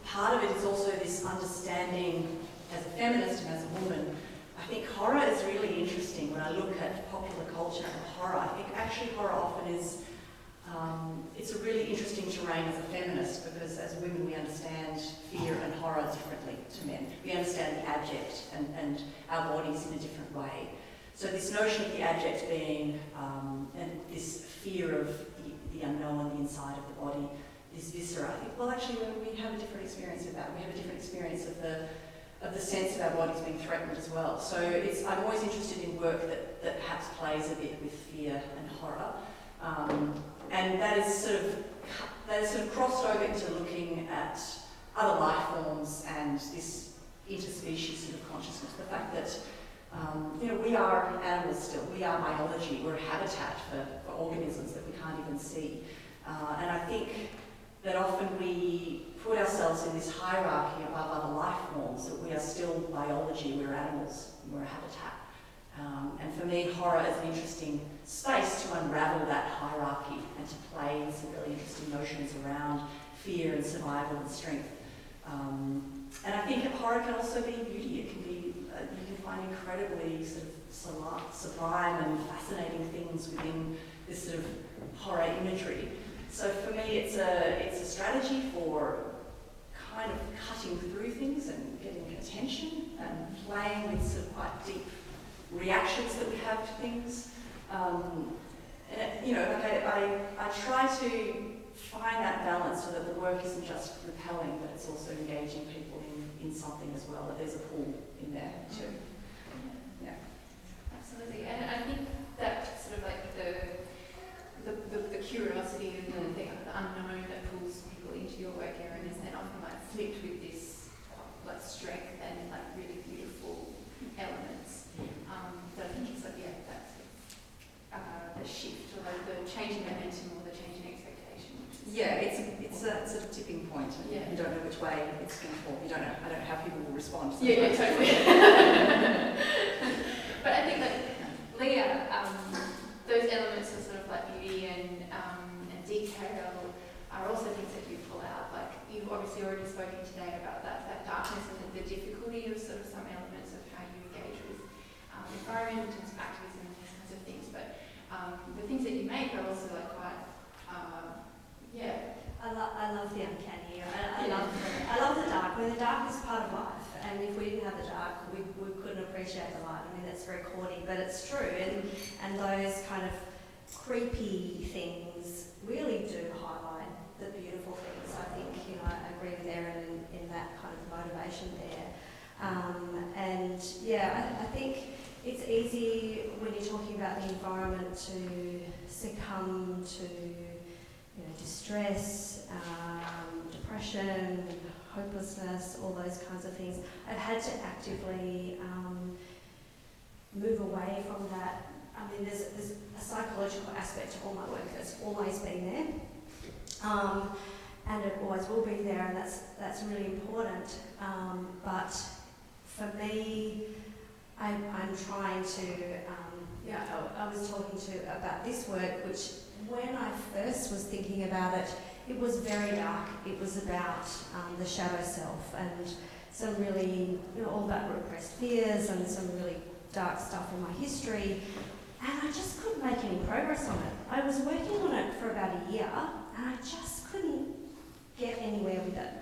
part of it is also this understanding as a feminist and as a woman. I think horror is really interesting. When I look at popular culture and horror, I think actually horror often is, it's a really interesting terrain as a feminist, because as women we understand fear and horror differently to men. We understand the abject and our bodies in a different way. So this notion of the abject being, and this fear of the unknown, the inside of the body, this viscera, I think, well, actually, we have a different experience of that. We have a different experience of the sense of our bodies being threatened as well. So I'm always interested in work that perhaps plays a bit with fear and horror. And that is sort of crossed over into looking at other life forms and this interspecies sort of consciousness. The fact that we are animals still. We are biology. We're a habitat for organisms that we can't even see. And I think that often we put ourselves in this hierarchy above other life forms, that we are still biology, we're animals, we're a habitat. And for me, horror is an interesting space to unravel that hierarchy and to play with some really interesting notions around fear and survival and strength. And I think horror can also be beauty. It can be, you can find incredibly sort of sublime and fascinating things within this sort of horror imagery. So for me, it's a strategy for kind of cutting through things and getting attention and playing with some quite deep reactions that we have to things. I try to find that balance so that the work isn't just repelling, but it's also engaging people in something as well, that there's a pull in there too. Yeah. Absolutely, and I think that sort of like the curiosity and the unknown that pulls people into your work, Erin, is then often like flipped with this like strength and like really beautiful elements. That I think is like that's the shift or like the change in momentum or the change in expectation. Yeah, it's a tipping point. Yeah. You don't know which way it's going to fall. I don't know how people will respond. Yeah, totally. But I think that Lia, those elements of sort of like beauty and detail are also things that you pull out. Like you've obviously already spoken today about that darkness and the difficulty of sort of some elements of how you engage with environment and some activism and these kinds of things. But the things that you make are also like quite, I love the uncanny. I love the dark. I mean, the dark is part of life, and if we didn't have the dark, we couldn't appreciate the light. I mean, that's very corny, but it's true. And those kind of creepy things really do highlight the beautiful things. I think, I agree with Erin in that kind of motivation there. I think it's easy when you're talking about the environment to succumb to distress, depression, hopelessness, all those kinds of things. I've had to actively move away from that. I mean, there's a psychological aspect to all my work that's always been there, and it always will be there, and that's really important. But for me, I'm trying to. I was talking about this work, which when I first was thinking about it, it was very dark. It was about the shadow self and some really, all about repressed fears and some really dark stuff in my history. And I just couldn't make any progress on it. I was working on it for about a year and I just couldn't get anywhere with it.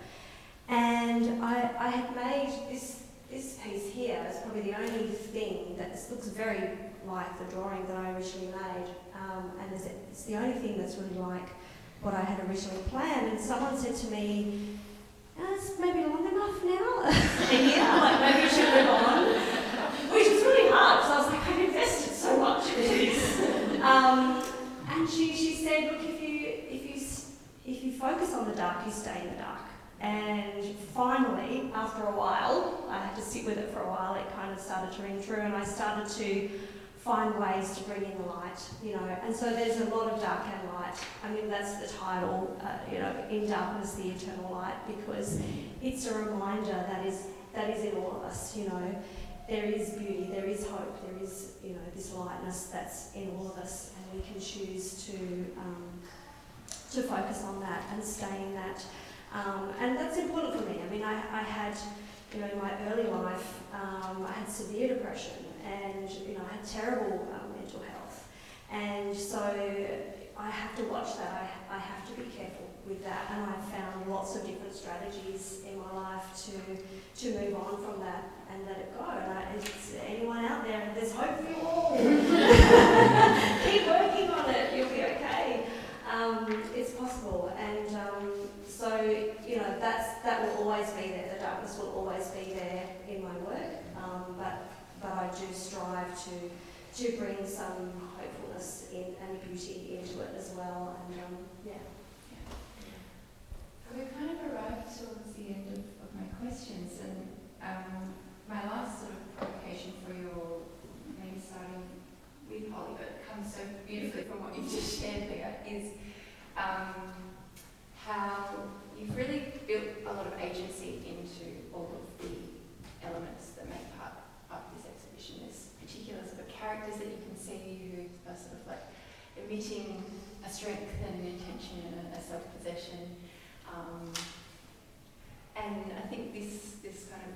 And I had made this piece here as probably the only thing that looks very like the drawing that I originally made. And it's the only thing that's really like what I had originally planned. And someone said to me, it's maybe long enough now. Maybe you should move on. Which was really hard, so I was like, I've invested so much in this. And she said, look, if you focus on the dark, you stay in the dark. And finally, after a while, I had to sit with it for a while, it kind of started to ring true, and I started to find ways to bring in the light, and so there's a lot of dark and light. I mean, that's the title, In Darkness, the Eternal Light, because it's a reminder that is in all of us, there is beauty, there is hope, there is, this lightness that's in all of us, and we can choose to focus on that and stay in that. And that's important for me. I mean, I had, in my early life, I had severe depression and, I had terrible mental health. And so I have to watch that. I have to be careful with that. And I've found lots of different strategies in my life to move on from that and let it go. And is anyone out there? There's hope for you all. Keep working on it. You'll be okay. It's possible. And so, that will always be there. The darkness will always be there in my work. But I do strive to bring some hopefulness in and beauty into it as well. And We've kind of arrived towards the end of my questions, and my last sort of provocation for your maybe starting with Holly, but it comes so beautifully from what you've just shared there, is how you've really built a lot of agency into all of the elements that make part of this exhibition. There's particular sort of characters that you can see who are sort of like emitting a strength and an intention and a self-possession. And I think this kind of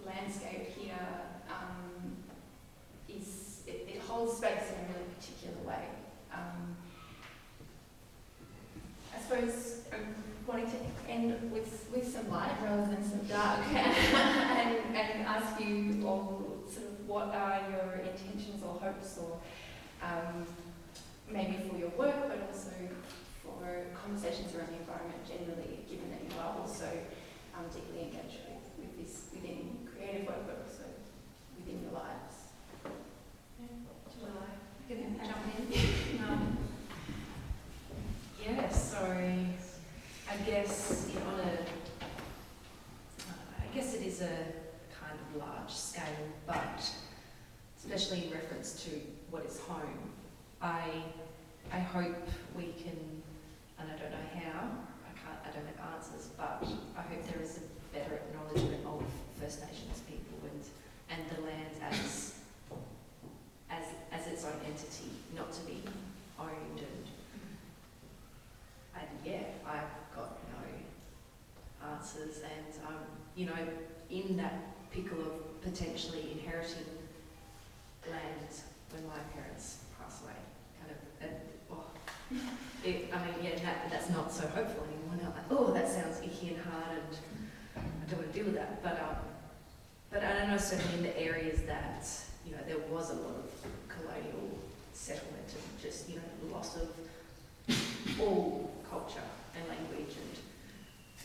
landscape here it holds space in a really particular way. I end with some light rather than some dark, and ask you all sort of what are your intentions or hopes, or maybe for your work, but also for conversations around the environment generally, given that you are also deeply engaged with this within creative work, but also within your lives. I can jump in. Yeah, so I guess I guess it is a kind of large scale, but especially in reference to what is home, I hope we can, and I don't know how, I don't have answers, but I hope there is a better acknowledgement of First Nations people and the land as its own entity, not to be owned and yeah, I've got no answers, and in that pickle of potentially inheriting land when my parents pass away, that's not so hopeful anymore. Now, oh, that sounds icky and hard, and I don't want to deal with that. But I know certainly in the areas that there was a lot of colonial settlement and just loss of all culture and language,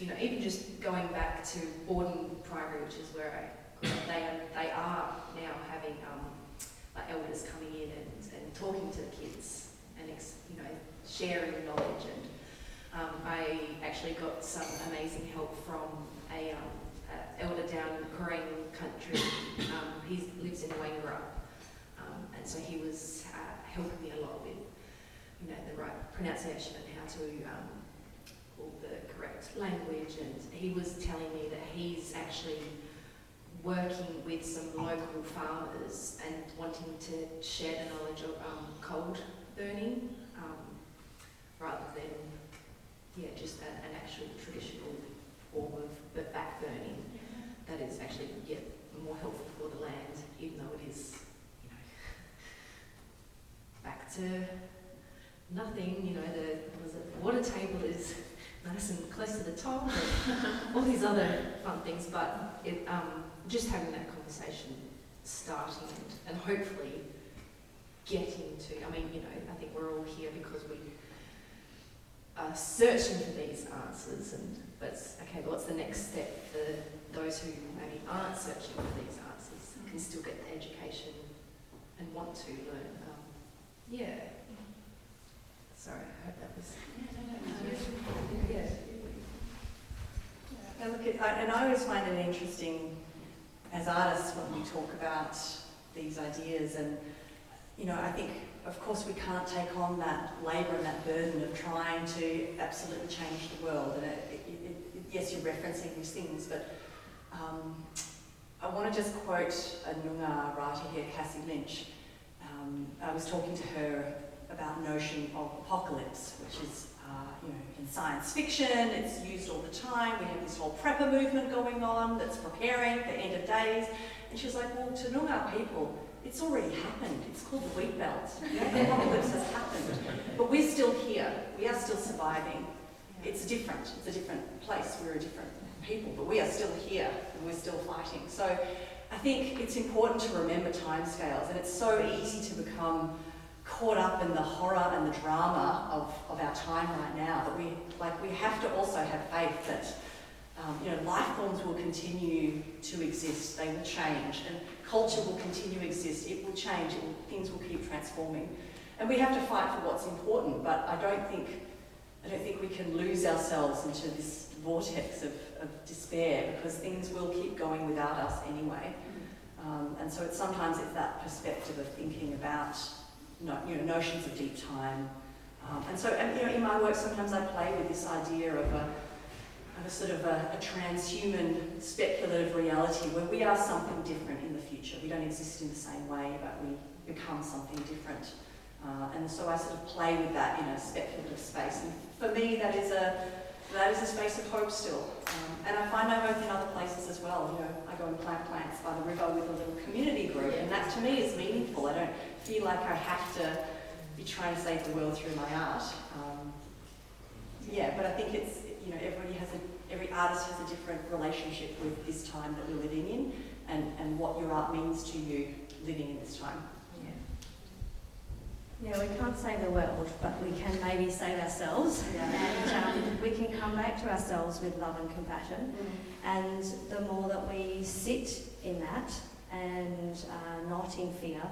and even just going back to Borden Primary, which is where I grew up, they are now having like elders coming in and talking to the kids and sharing knowledge, and I actually got some amazing help from a elder down Korean country. He lives in Wangarup, and so he was helping me a lot with the right pronunciation and how to all the correct language, and he was telling me that he's actually working with some local farmers and wanting to share the knowledge of cold burning rather than just an actual traditional form of back burning that is actually more helpful for the land, even though it is back to nothing. The water table is nice and close to the top, and all these other fun things, but it just having that conversation starting and hopefully getting to, I think we're all here because we are searching for these answers, but what's the next step for those who maybe aren't searching for these answers, can still get the education and want to learn. Sorry, I hope that was... And I always find it interesting as artists when we talk about these ideas, and I think of course we can't take on that labour and that burden of trying to absolutely change the world, and yes, you're referencing these things, but I want to just quote a Noongar writer here, Cassie Lynch. I was talking to her about the notion of apocalypse, which is in science fiction, it's used all the time. We have this whole prepper movement going on that's preparing for end of days. And she was like, well, to Noongar people, it's already happened. It's called the wheat belt. The apocalypse has happened. But we're still here. We are still surviving. It's different. It's a different place. We're a different people, but we are still here and we're still fighting. So I think it's important to remember timescales, and it's so easy to become caught up in the horror and the drama of our time right now, that we have to also have faith that life forms will continue to exist, they will change, and culture will continue to exist, it will change, things will keep transforming. And we have to fight for what's important, but I don't think we can lose ourselves into this vortex of despair, because things will keep going without us anyway. And so sometimes it's that perspective of thinking about notions of deep time. In my work, sometimes I play with this idea of a sort of a transhuman speculative reality where we are something different in the future. We don't exist in the same way, but we become something different. And so I sort of play with that in a speculative space. And for me, that is a space of hope still. And I find my hope in other places as well. I go and plant plants by the river with a little community group, and that to me is meaningful. I don't feel like I have to be trying to save the world through my art. But I think it's, everybody has every artist has a different relationship with this time that we're living in, and what your art means to you living in this time. Yeah, we can't save the world, but we can maybe save ourselves. And we can come back to ourselves with love and compassion. And the more that we sit in that and not in fear,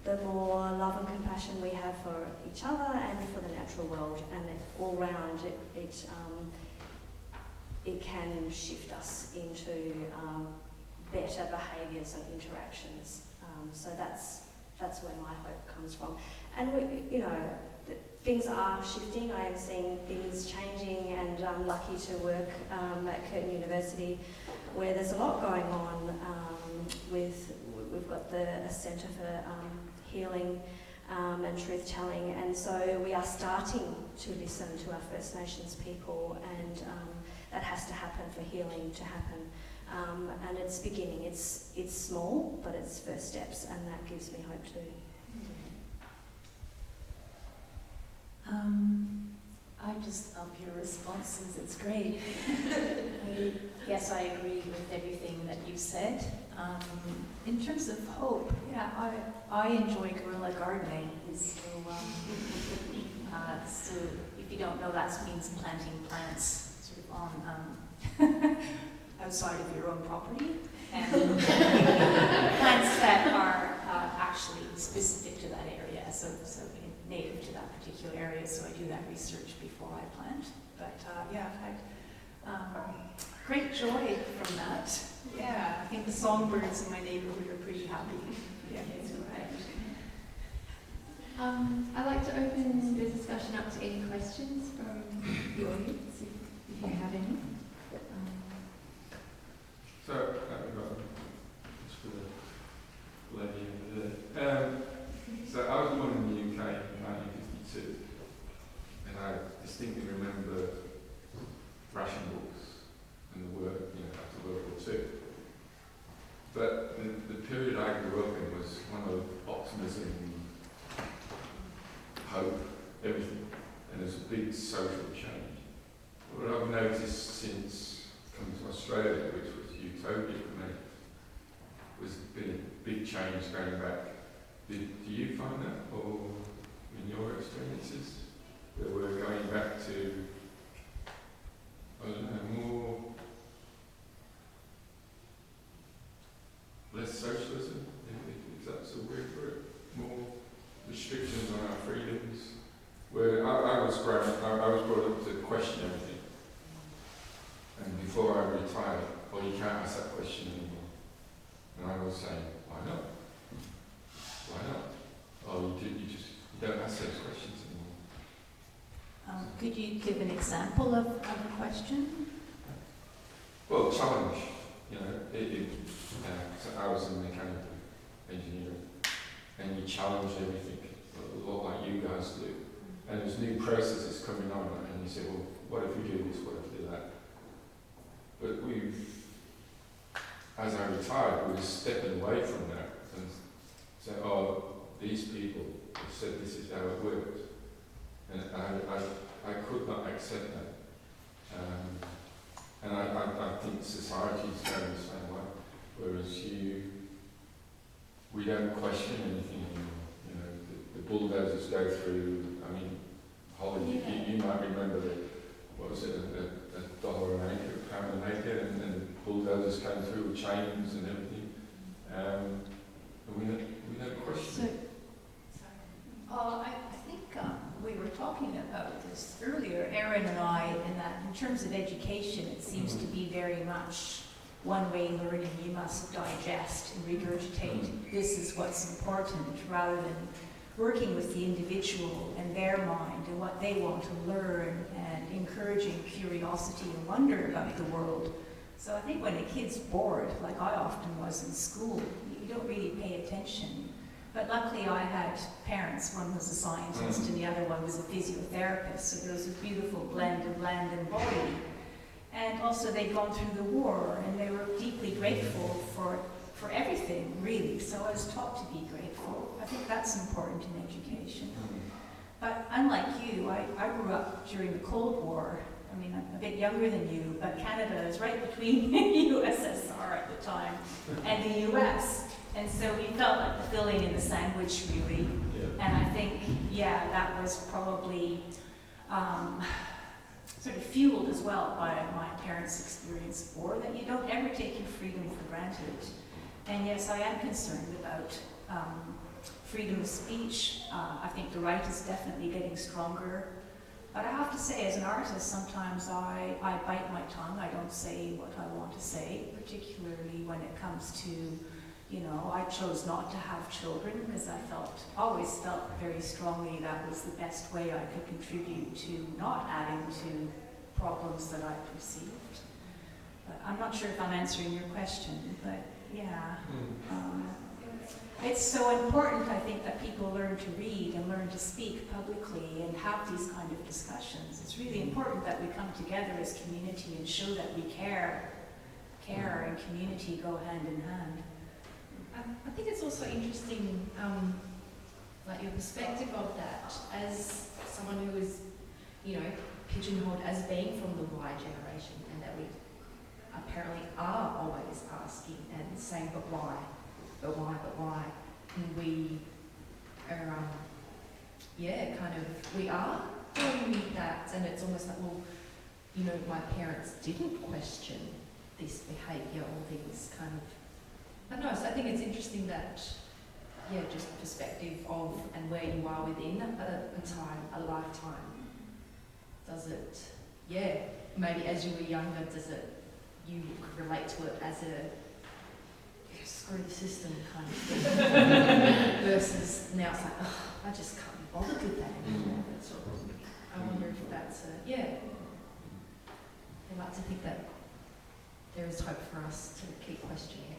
the more love and compassion we have for each other and for the natural world, and all round it can shift us into better behaviours and interactions. So that's where my hope comes from. And things are shifting. I am seeing things changing, and I'm lucky to work at Curtin University, where there's a lot going on. We've got a Centre for Healing and Truth Telling, and so we are starting to listen to our First Nations people, and that has to happen for healing to happen. And it's beginning. It's small, but it's first steps, and that gives me hope too. I just love your responses. It's great. Yes, I agree with everything that you said. In terms of hope, yeah, I enjoy guerrilla gardening. So if you don't know, that means planting plants sort of on outside of your own property, and plants that are actually specific to that area, so native to that particular area. So I do that research before I plant. But yeah, I've had great joy from that. Yeah, I think the songbirds in my neighborhood are pretty happy. Yeah, it's right. I'd like to open the discussion up to any questions from the audience, if you have any. So, just for the lady over there. So I was born in the UK in 1952, and I distinctly remember ration books and the work, after World War II. But the period I grew up in was one of optimism, hope, everything, and there's a big social change. What I've noticed since coming to Australia, which was utopia for me, was been a big change going back. Do you find that, or in your experiences, that we're going back to, I don't know, more, less socialism, if that's a word for it, more restrictions on our freedoms? Where I was brought up to question everything, and before I retired, well, you can't ask that question anymore. And I was saying, why not? Why not? Oh, you don't ask those questions anymore. Could you give an example of a question? Well, challenge. So I was in mechanical engineering, and you challenge everything, a lot like you guys do. And there's new processes coming on, and you say, well, what if we do this? What if we do that? But as I retired, we were stepping away from that and saying, oh, these people have said this is how it works. And I could not accept that. And I think society is going the same way. Whereas we don't question anything anymore. The bulldozers go through, Holly, you might remember what was it, $1 an acre, £1 an acre, and bulldozers came through with chains and everything. And we don't question it. I think we were talking about this earlier, Erin and I, in that in terms of education, it seems to be very much one-way learning. You must digest and regurgitate. This is what's important, rather than working with the individual and their mind and what they want to learn, and encouraging curiosity and wonder about the world. So I think when a kid's bored, like I often was in school, you don't really pay attention. But luckily I had parents, one was a scientist and the other one was a physiotherapist, so there was a beautiful blend of land and body. And also they'd gone through the war, and they were deeply grateful for everything, really. So I was taught to be grateful. I think that's important in education. But unlike you, I grew up during the Cold War, I mean, I'm a bit younger than you, but Canada is right between USSR at the time and the US. And so we felt like the filling in the sandwich, really. Yeah. And I think, yeah, that was probably sort of fueled as well by my parents' experience of war, that you don't ever take your freedom for granted. And yes, I am concerned about freedom of speech. I think the right is definitely getting stronger. But I have to say, as an artist, sometimes I bite my tongue. I don't say what I want to say, particularly when it comes to, you know, I chose not to have children because I always felt very strongly that was the best way I could contribute to not adding to problems that I perceived. But I'm not sure if I'm answering your question, but yeah. It's so important, I think, that people learn to read and learn to speak publicly and have these kind of discussions. It's really important that we come together as community and show that we care. Care and community go hand in hand. I think it's also interesting, like your perspective of that as someone who is, you know, pigeonholed as being from the Y generation, and that we apparently are always asking and saying, but why? But why? But why? And we are, we are doing that, and it's almost like, well, you know, my parents didn't question this behaviour or these kind of. I don't know, so I think it's interesting that, just perspective of and where you are within a time, a lifetime. Does it, maybe as you were younger, you could relate to it as a screw the system kind of thing, versus now it's like, I just can't be bothered with that anymore. I wonder if that's I like to think that there is hope for us to keep questioning it.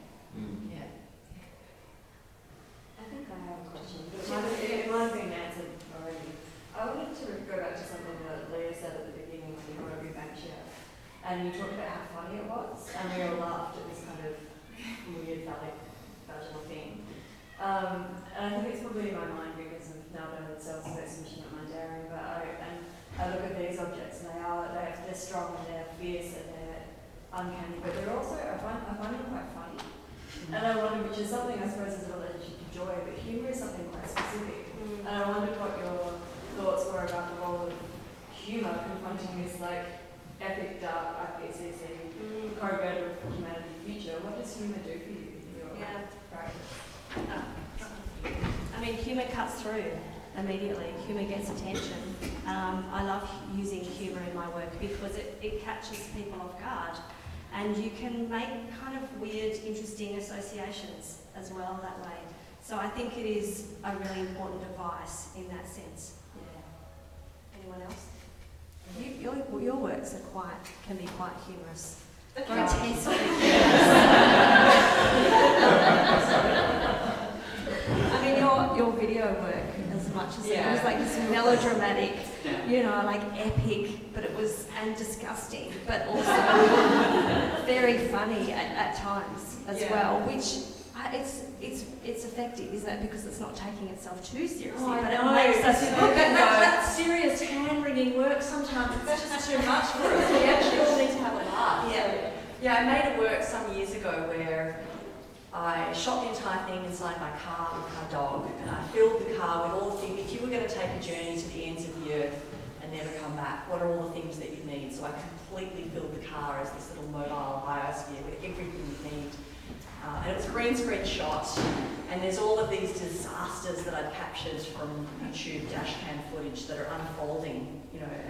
Yeah. I think I have a question. It might have been answered already. I wanted to go back to something that Lia said at the beginning when you wrote your bench here. And you talked about how funny it was, and we all laughed at this kind of weird vaginal thing. And I think it's probably in my mind because of now that I've self exhibition at my dairy, but I look at these objects and they're strong and they're fierce and they're uncanny, but they're also, I find them quite funny. And I wonder, which is something I suppose is a relationship to joy, but humour is something quite specific. And I wondered what your thoughts were about the role of humour confronting this epic, dark, IPCC corrugator of humanity future. What does humour do for you in your practice? I mean, humour cuts through immediately. Humour gets attention. I love using humour in my work because it catches people off guard. And you can make kind of weird, interesting associations as well that way. So I think it is a really important device in that sense. Yeah. Anyone else? Your works can be quite humorous. Grotesquely I mean, your video work, as much as it was like this melodramatic, epic, but it was, and disgusting, but also very funny at times as well, which it's effective, isn't it? Because it's not taking itself too seriously, but it makes us look at that serious hand-wringing work sometimes, it's just too much for us. We actually all need to have a laugh. Yeah, I made a work some years ago where I shot the entire thing inside my car with my dog, and I filled the car with all the things. If you were going to take a journey to the ends of the earth and never come back, what are all the things that you need? So I completely filled the car as this little mobile biosphere with everything you need. And it was a green screen shot, and there's all of these disasters that I've captured from YouTube dash cam footage that are unfolding,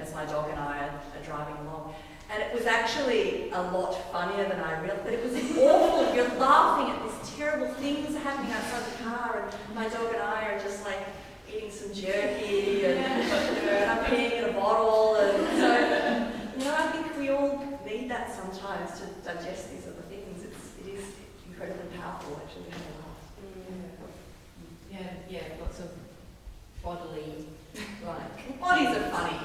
as my dog and I are driving along. And it was actually a lot funnier than I realized, but it was awful. You're laughing at these terrible things happening outside the car, and my dog and I are just eating some jerky, and I'm peeing in a bottle, and so, I think we all need that sometimes to digest these other things. It is incredibly powerful, actually, to have a laugh. Lots of bodily, bodies are funny.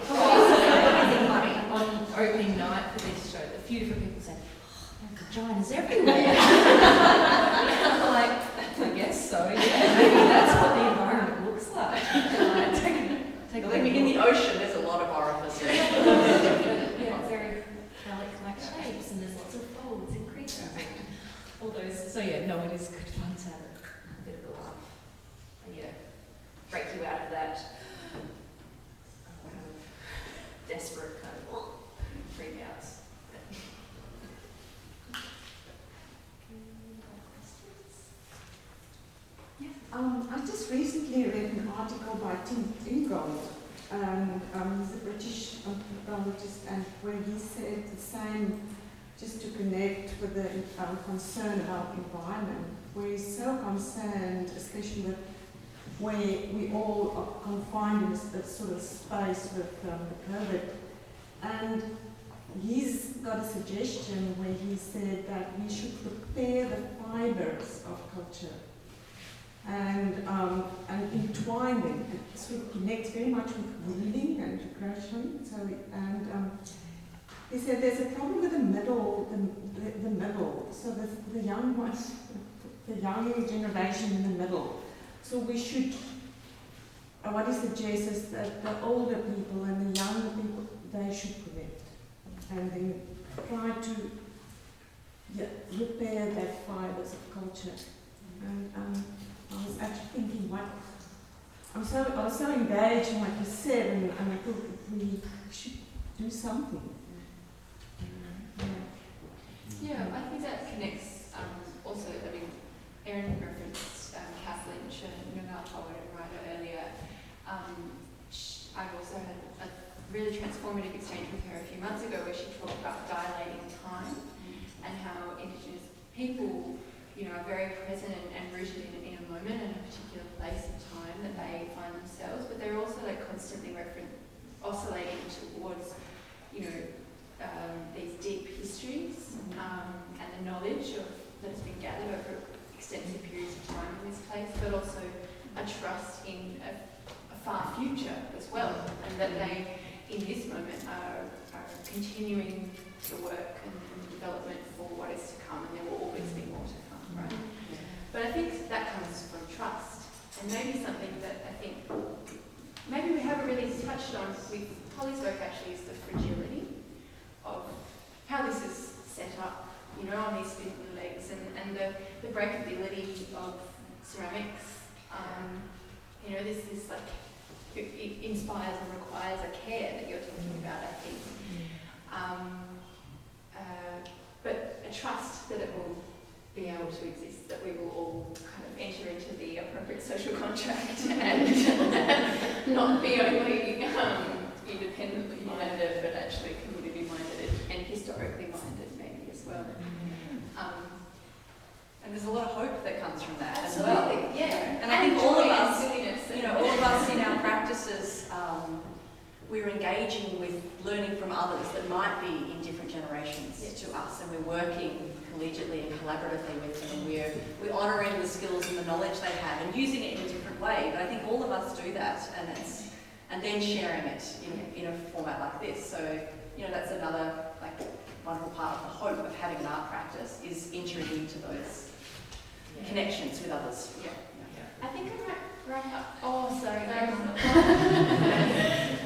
On opening night for this show, a few different people said, vaginas everywhere. I guess so, maybe that's what the environment looks like. Take a look. In the ocean, there's a lot of orifices. Very all those. So yeah, no, it is good fun to have a bit of a laugh. And yeah, break you out of that kind of desperate kind of freakouts. I just recently read an article by Tim Ingold, and he's a British anthropologist, and where he said the same, just to connect with the concern about environment, where he's so concerned, especially with where we all are confined in a sort of space with the COVID. And he's got a suggestion where he said that we should prepare the fibers of culture and entwine them. It sort of connects very much with weaving and crochet. He said there's a problem with the middle. So the young ones, the young generation in the middle. So we should. What he suggests is that the older people and the younger people, they should connect, and then try to repair their fibers of culture. And I was actually thinking, I was so engaged in what you said, and I thought we should do something. Yeah, I think that connects also, I mean, Erin referenced Kathleen Chen, our poet and writer earlier. I've also had a really transformative exchange with her a few months ago where she talked about dilating time and how Indigenous people, are very present and rooted in a moment and a particular place and time that they find themselves, but they're also constantly oscillating towards, these deep histories and the knowledge that's been gathered over extensive periods of time in this place, but also a trust in a far future as well, and that they, in this moment, are continuing the work and development for what is to come, and there will always be more to come, right? But I think that comes from trust, and maybe something that I think maybe we haven't really touched on with Holly's work actually is the fragility of how this is set up, on these spindly legs, and the breakability of ceramics. This it inspires and requires a care that you're talking about, I think. But a trust that it will be able to exist, that we will all kind of enter into the appropriate social contract and not be only independently minded, but actually community minded and historically minded maybe as well. And there's a lot of hope that comes from that as Absolutely, well. yeah. And I think all of us, silliness, all of us in our practices, we're engaging with learning from others that might be in different generations to us, and we're working collegiately and collaboratively with them, and we're honouring the skills and the knowledge they have and using it in a different way. But I think all of us do that, and then sharing it in a format like this. So that's another wonderful part of the hope of having an art practice is entering into those connections with others. I think I might wrap up. Oh, sorry.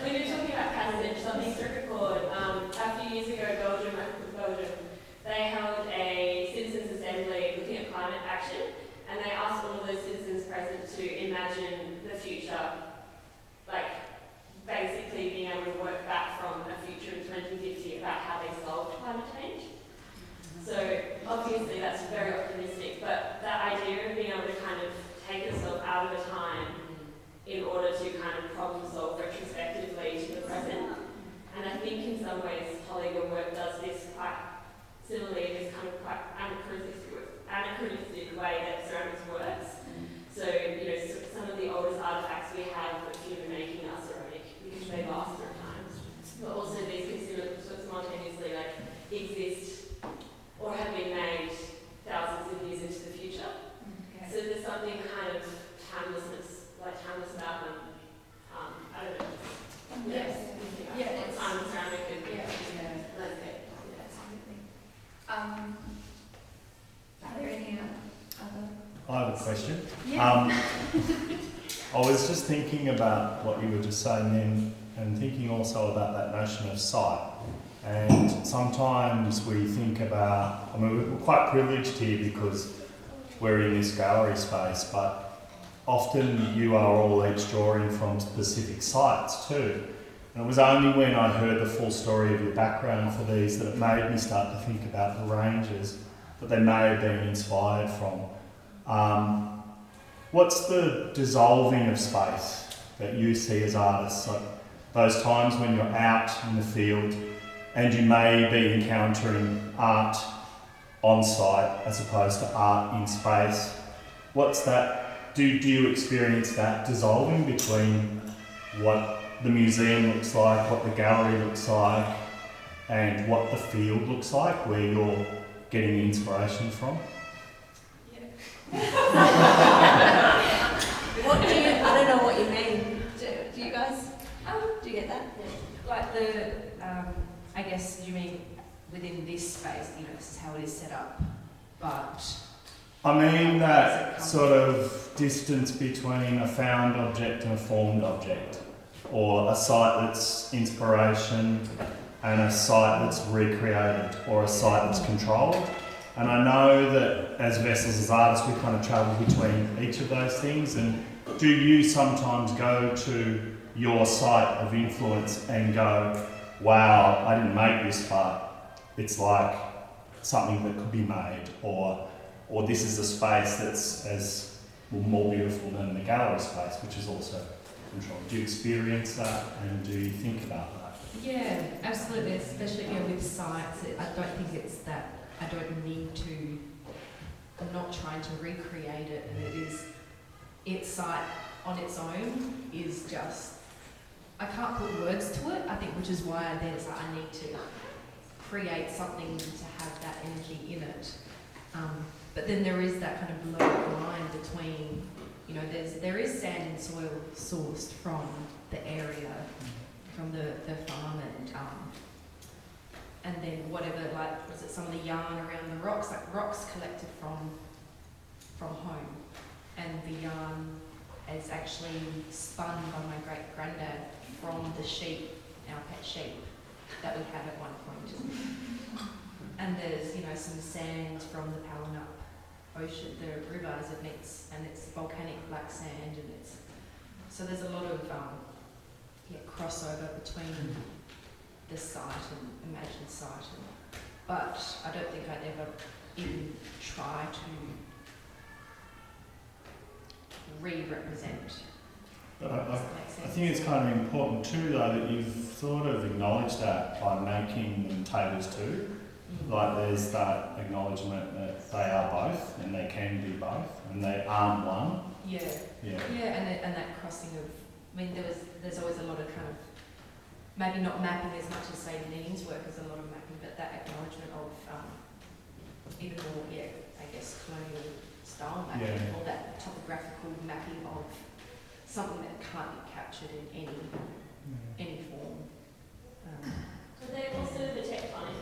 When you're talking about passage, something struck a chord. A few years ago, Belgium, they held a citizens' assembly looking at climate action, and they asked all of those citizens present to imagine the future, basically being able to work back from a future in 2050 about how they solved climate change. So obviously that's very optimistic, but that idea of being able to kind of take yourself out of a time in order to kind of problem solve retrospectively to the present. And I think in some ways polygon work does this quite similarly in this kind of quite anachronistic way that ceramics works. So, some of the oldest artifacts we have that human making are ceramic because they last through time. But also these can simultaneously exist or have been made thousands of years into the future. Okay. So there's something kind of timeless about them. I don't know. Yes. Yeah. It's ceramic and landscape. Yeah, absolutely. Are there any other? I have a question. Yeah. I was just thinking about what you were just saying then, and thinking also about that notion of sight. And sometimes we think about, I mean, we're quite privileged here because we're in this gallery space, but often you are all each drawing from specific sites too. And it was only when I heard the full story of your background for these that it made me start to think about the ranges that they may have been inspired from. What's the dissolving of space that you see as artists? Like those times when you're out in the field and you may be encountering art on site as opposed to art in space. What's that? Do you experience that dissolving between what the museum looks like, what the gallery looks like, and what the field looks like, where you're getting inspiration from? What do you, I don't know what you mean. Do you guys, do you get that? Yeah. Like the, I guess you mean within this space, you know, this is how it is set up, but... I mean that sort of distance between a found object and a formed object, or a site that's inspiration and a site that's recreated, or a site that's controlled. And I know that as vessels, as artists, we kind of travel between each of those things. And do you sometimes go to your site of influence and go, wow, I didn't make this, but it's like something that could be made, or this is a space that's as more beautiful than the gallery space, which is also controlled. Do you experience that, and do you think about that? Yeah, absolutely, especially with sites. I don't think it's that, I don't need to, I'm not trying to recreate it, and its site on its own is just, I can't put words to it, I think, which is why then it's like I need to create something to have that energy in it. But then there is that kind of blurred line between, you know, there is sand and soil sourced from the area, from the farm, and then whatever, like, was it some of the yarn around the rocks, like rocks collected from home, and the yarn is actually spun by my great granddad from the sheep, our pet sheep, that we had at one point. And there's, you know, some sand from the Palinuk Ocean, the river as it meets, and it's volcanic black sand, and so there's a lot of crossover between the site and imagined site, but I don't think I'd ever even try to re-represent. But I think it's kind of important too, though, that you've sort of acknowledged that by making them tables too. Like there's that acknowledgement that they are both, and they can be both, and they aren't one. Yeah, and that crossing of, I mean, there's always a lot of kind of, maybe not mapping as much as say Nien's work is a lot of mapping, but that acknowledgement of even more, I guess colonial style mapping, or that topographical mapping of something that can't be captured in any form. So they're also the tectonic.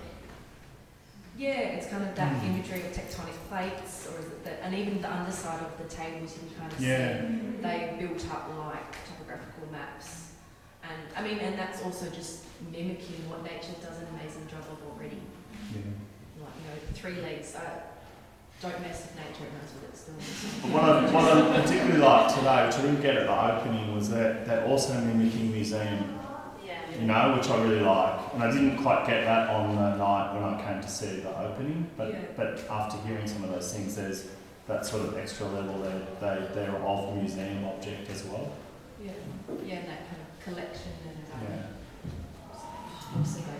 Yeah, it's kind of that imagery of tectonic plates, or is it that, and even the underside of the tables you can kind of see, they built up like topographical maps. And I mean, and that's also just mimicking what nature does an amazing job of already. Like, you know, 3 legs, don't mess with nature, it knows what it's doing. But what I particularly liked today, which I didn't get at the opening, was that also mimicking museum. You know, which I really like, and I didn't quite get that on the night when I came to see the opening. But after hearing some of those things, there's that sort of extra level that they're of the museum object as well. Yeah, and that kind of collection and observation.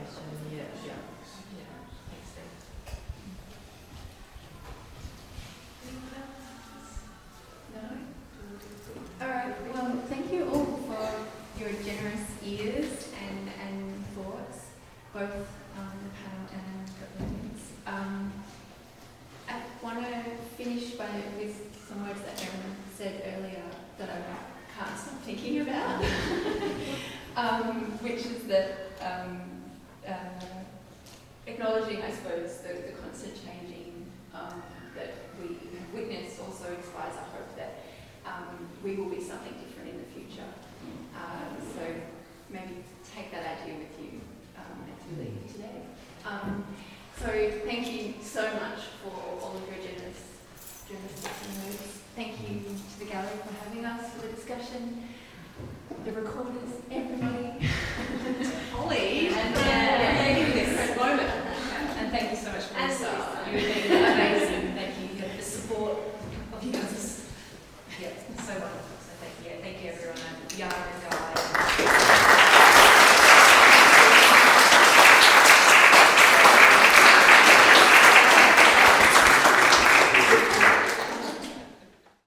All right. Well, thank you all for your generous ears and thoughts, both the panel and the audience. I want to finish with some words that Erin said earlier that I can't stop thinking about, which is that acknowledging, I suppose, the constant changing that we witness also inspires a hope that we will be something different in the future. So maybe take that idea with you as we leave today. production, the recorders, everybody. Holly, and thank you for this moment. and thank you so much for And this. Lisa. You've been amazing. Thank you for the support of you guys. Yeah, so wonderful. So thank you everyone. Yara and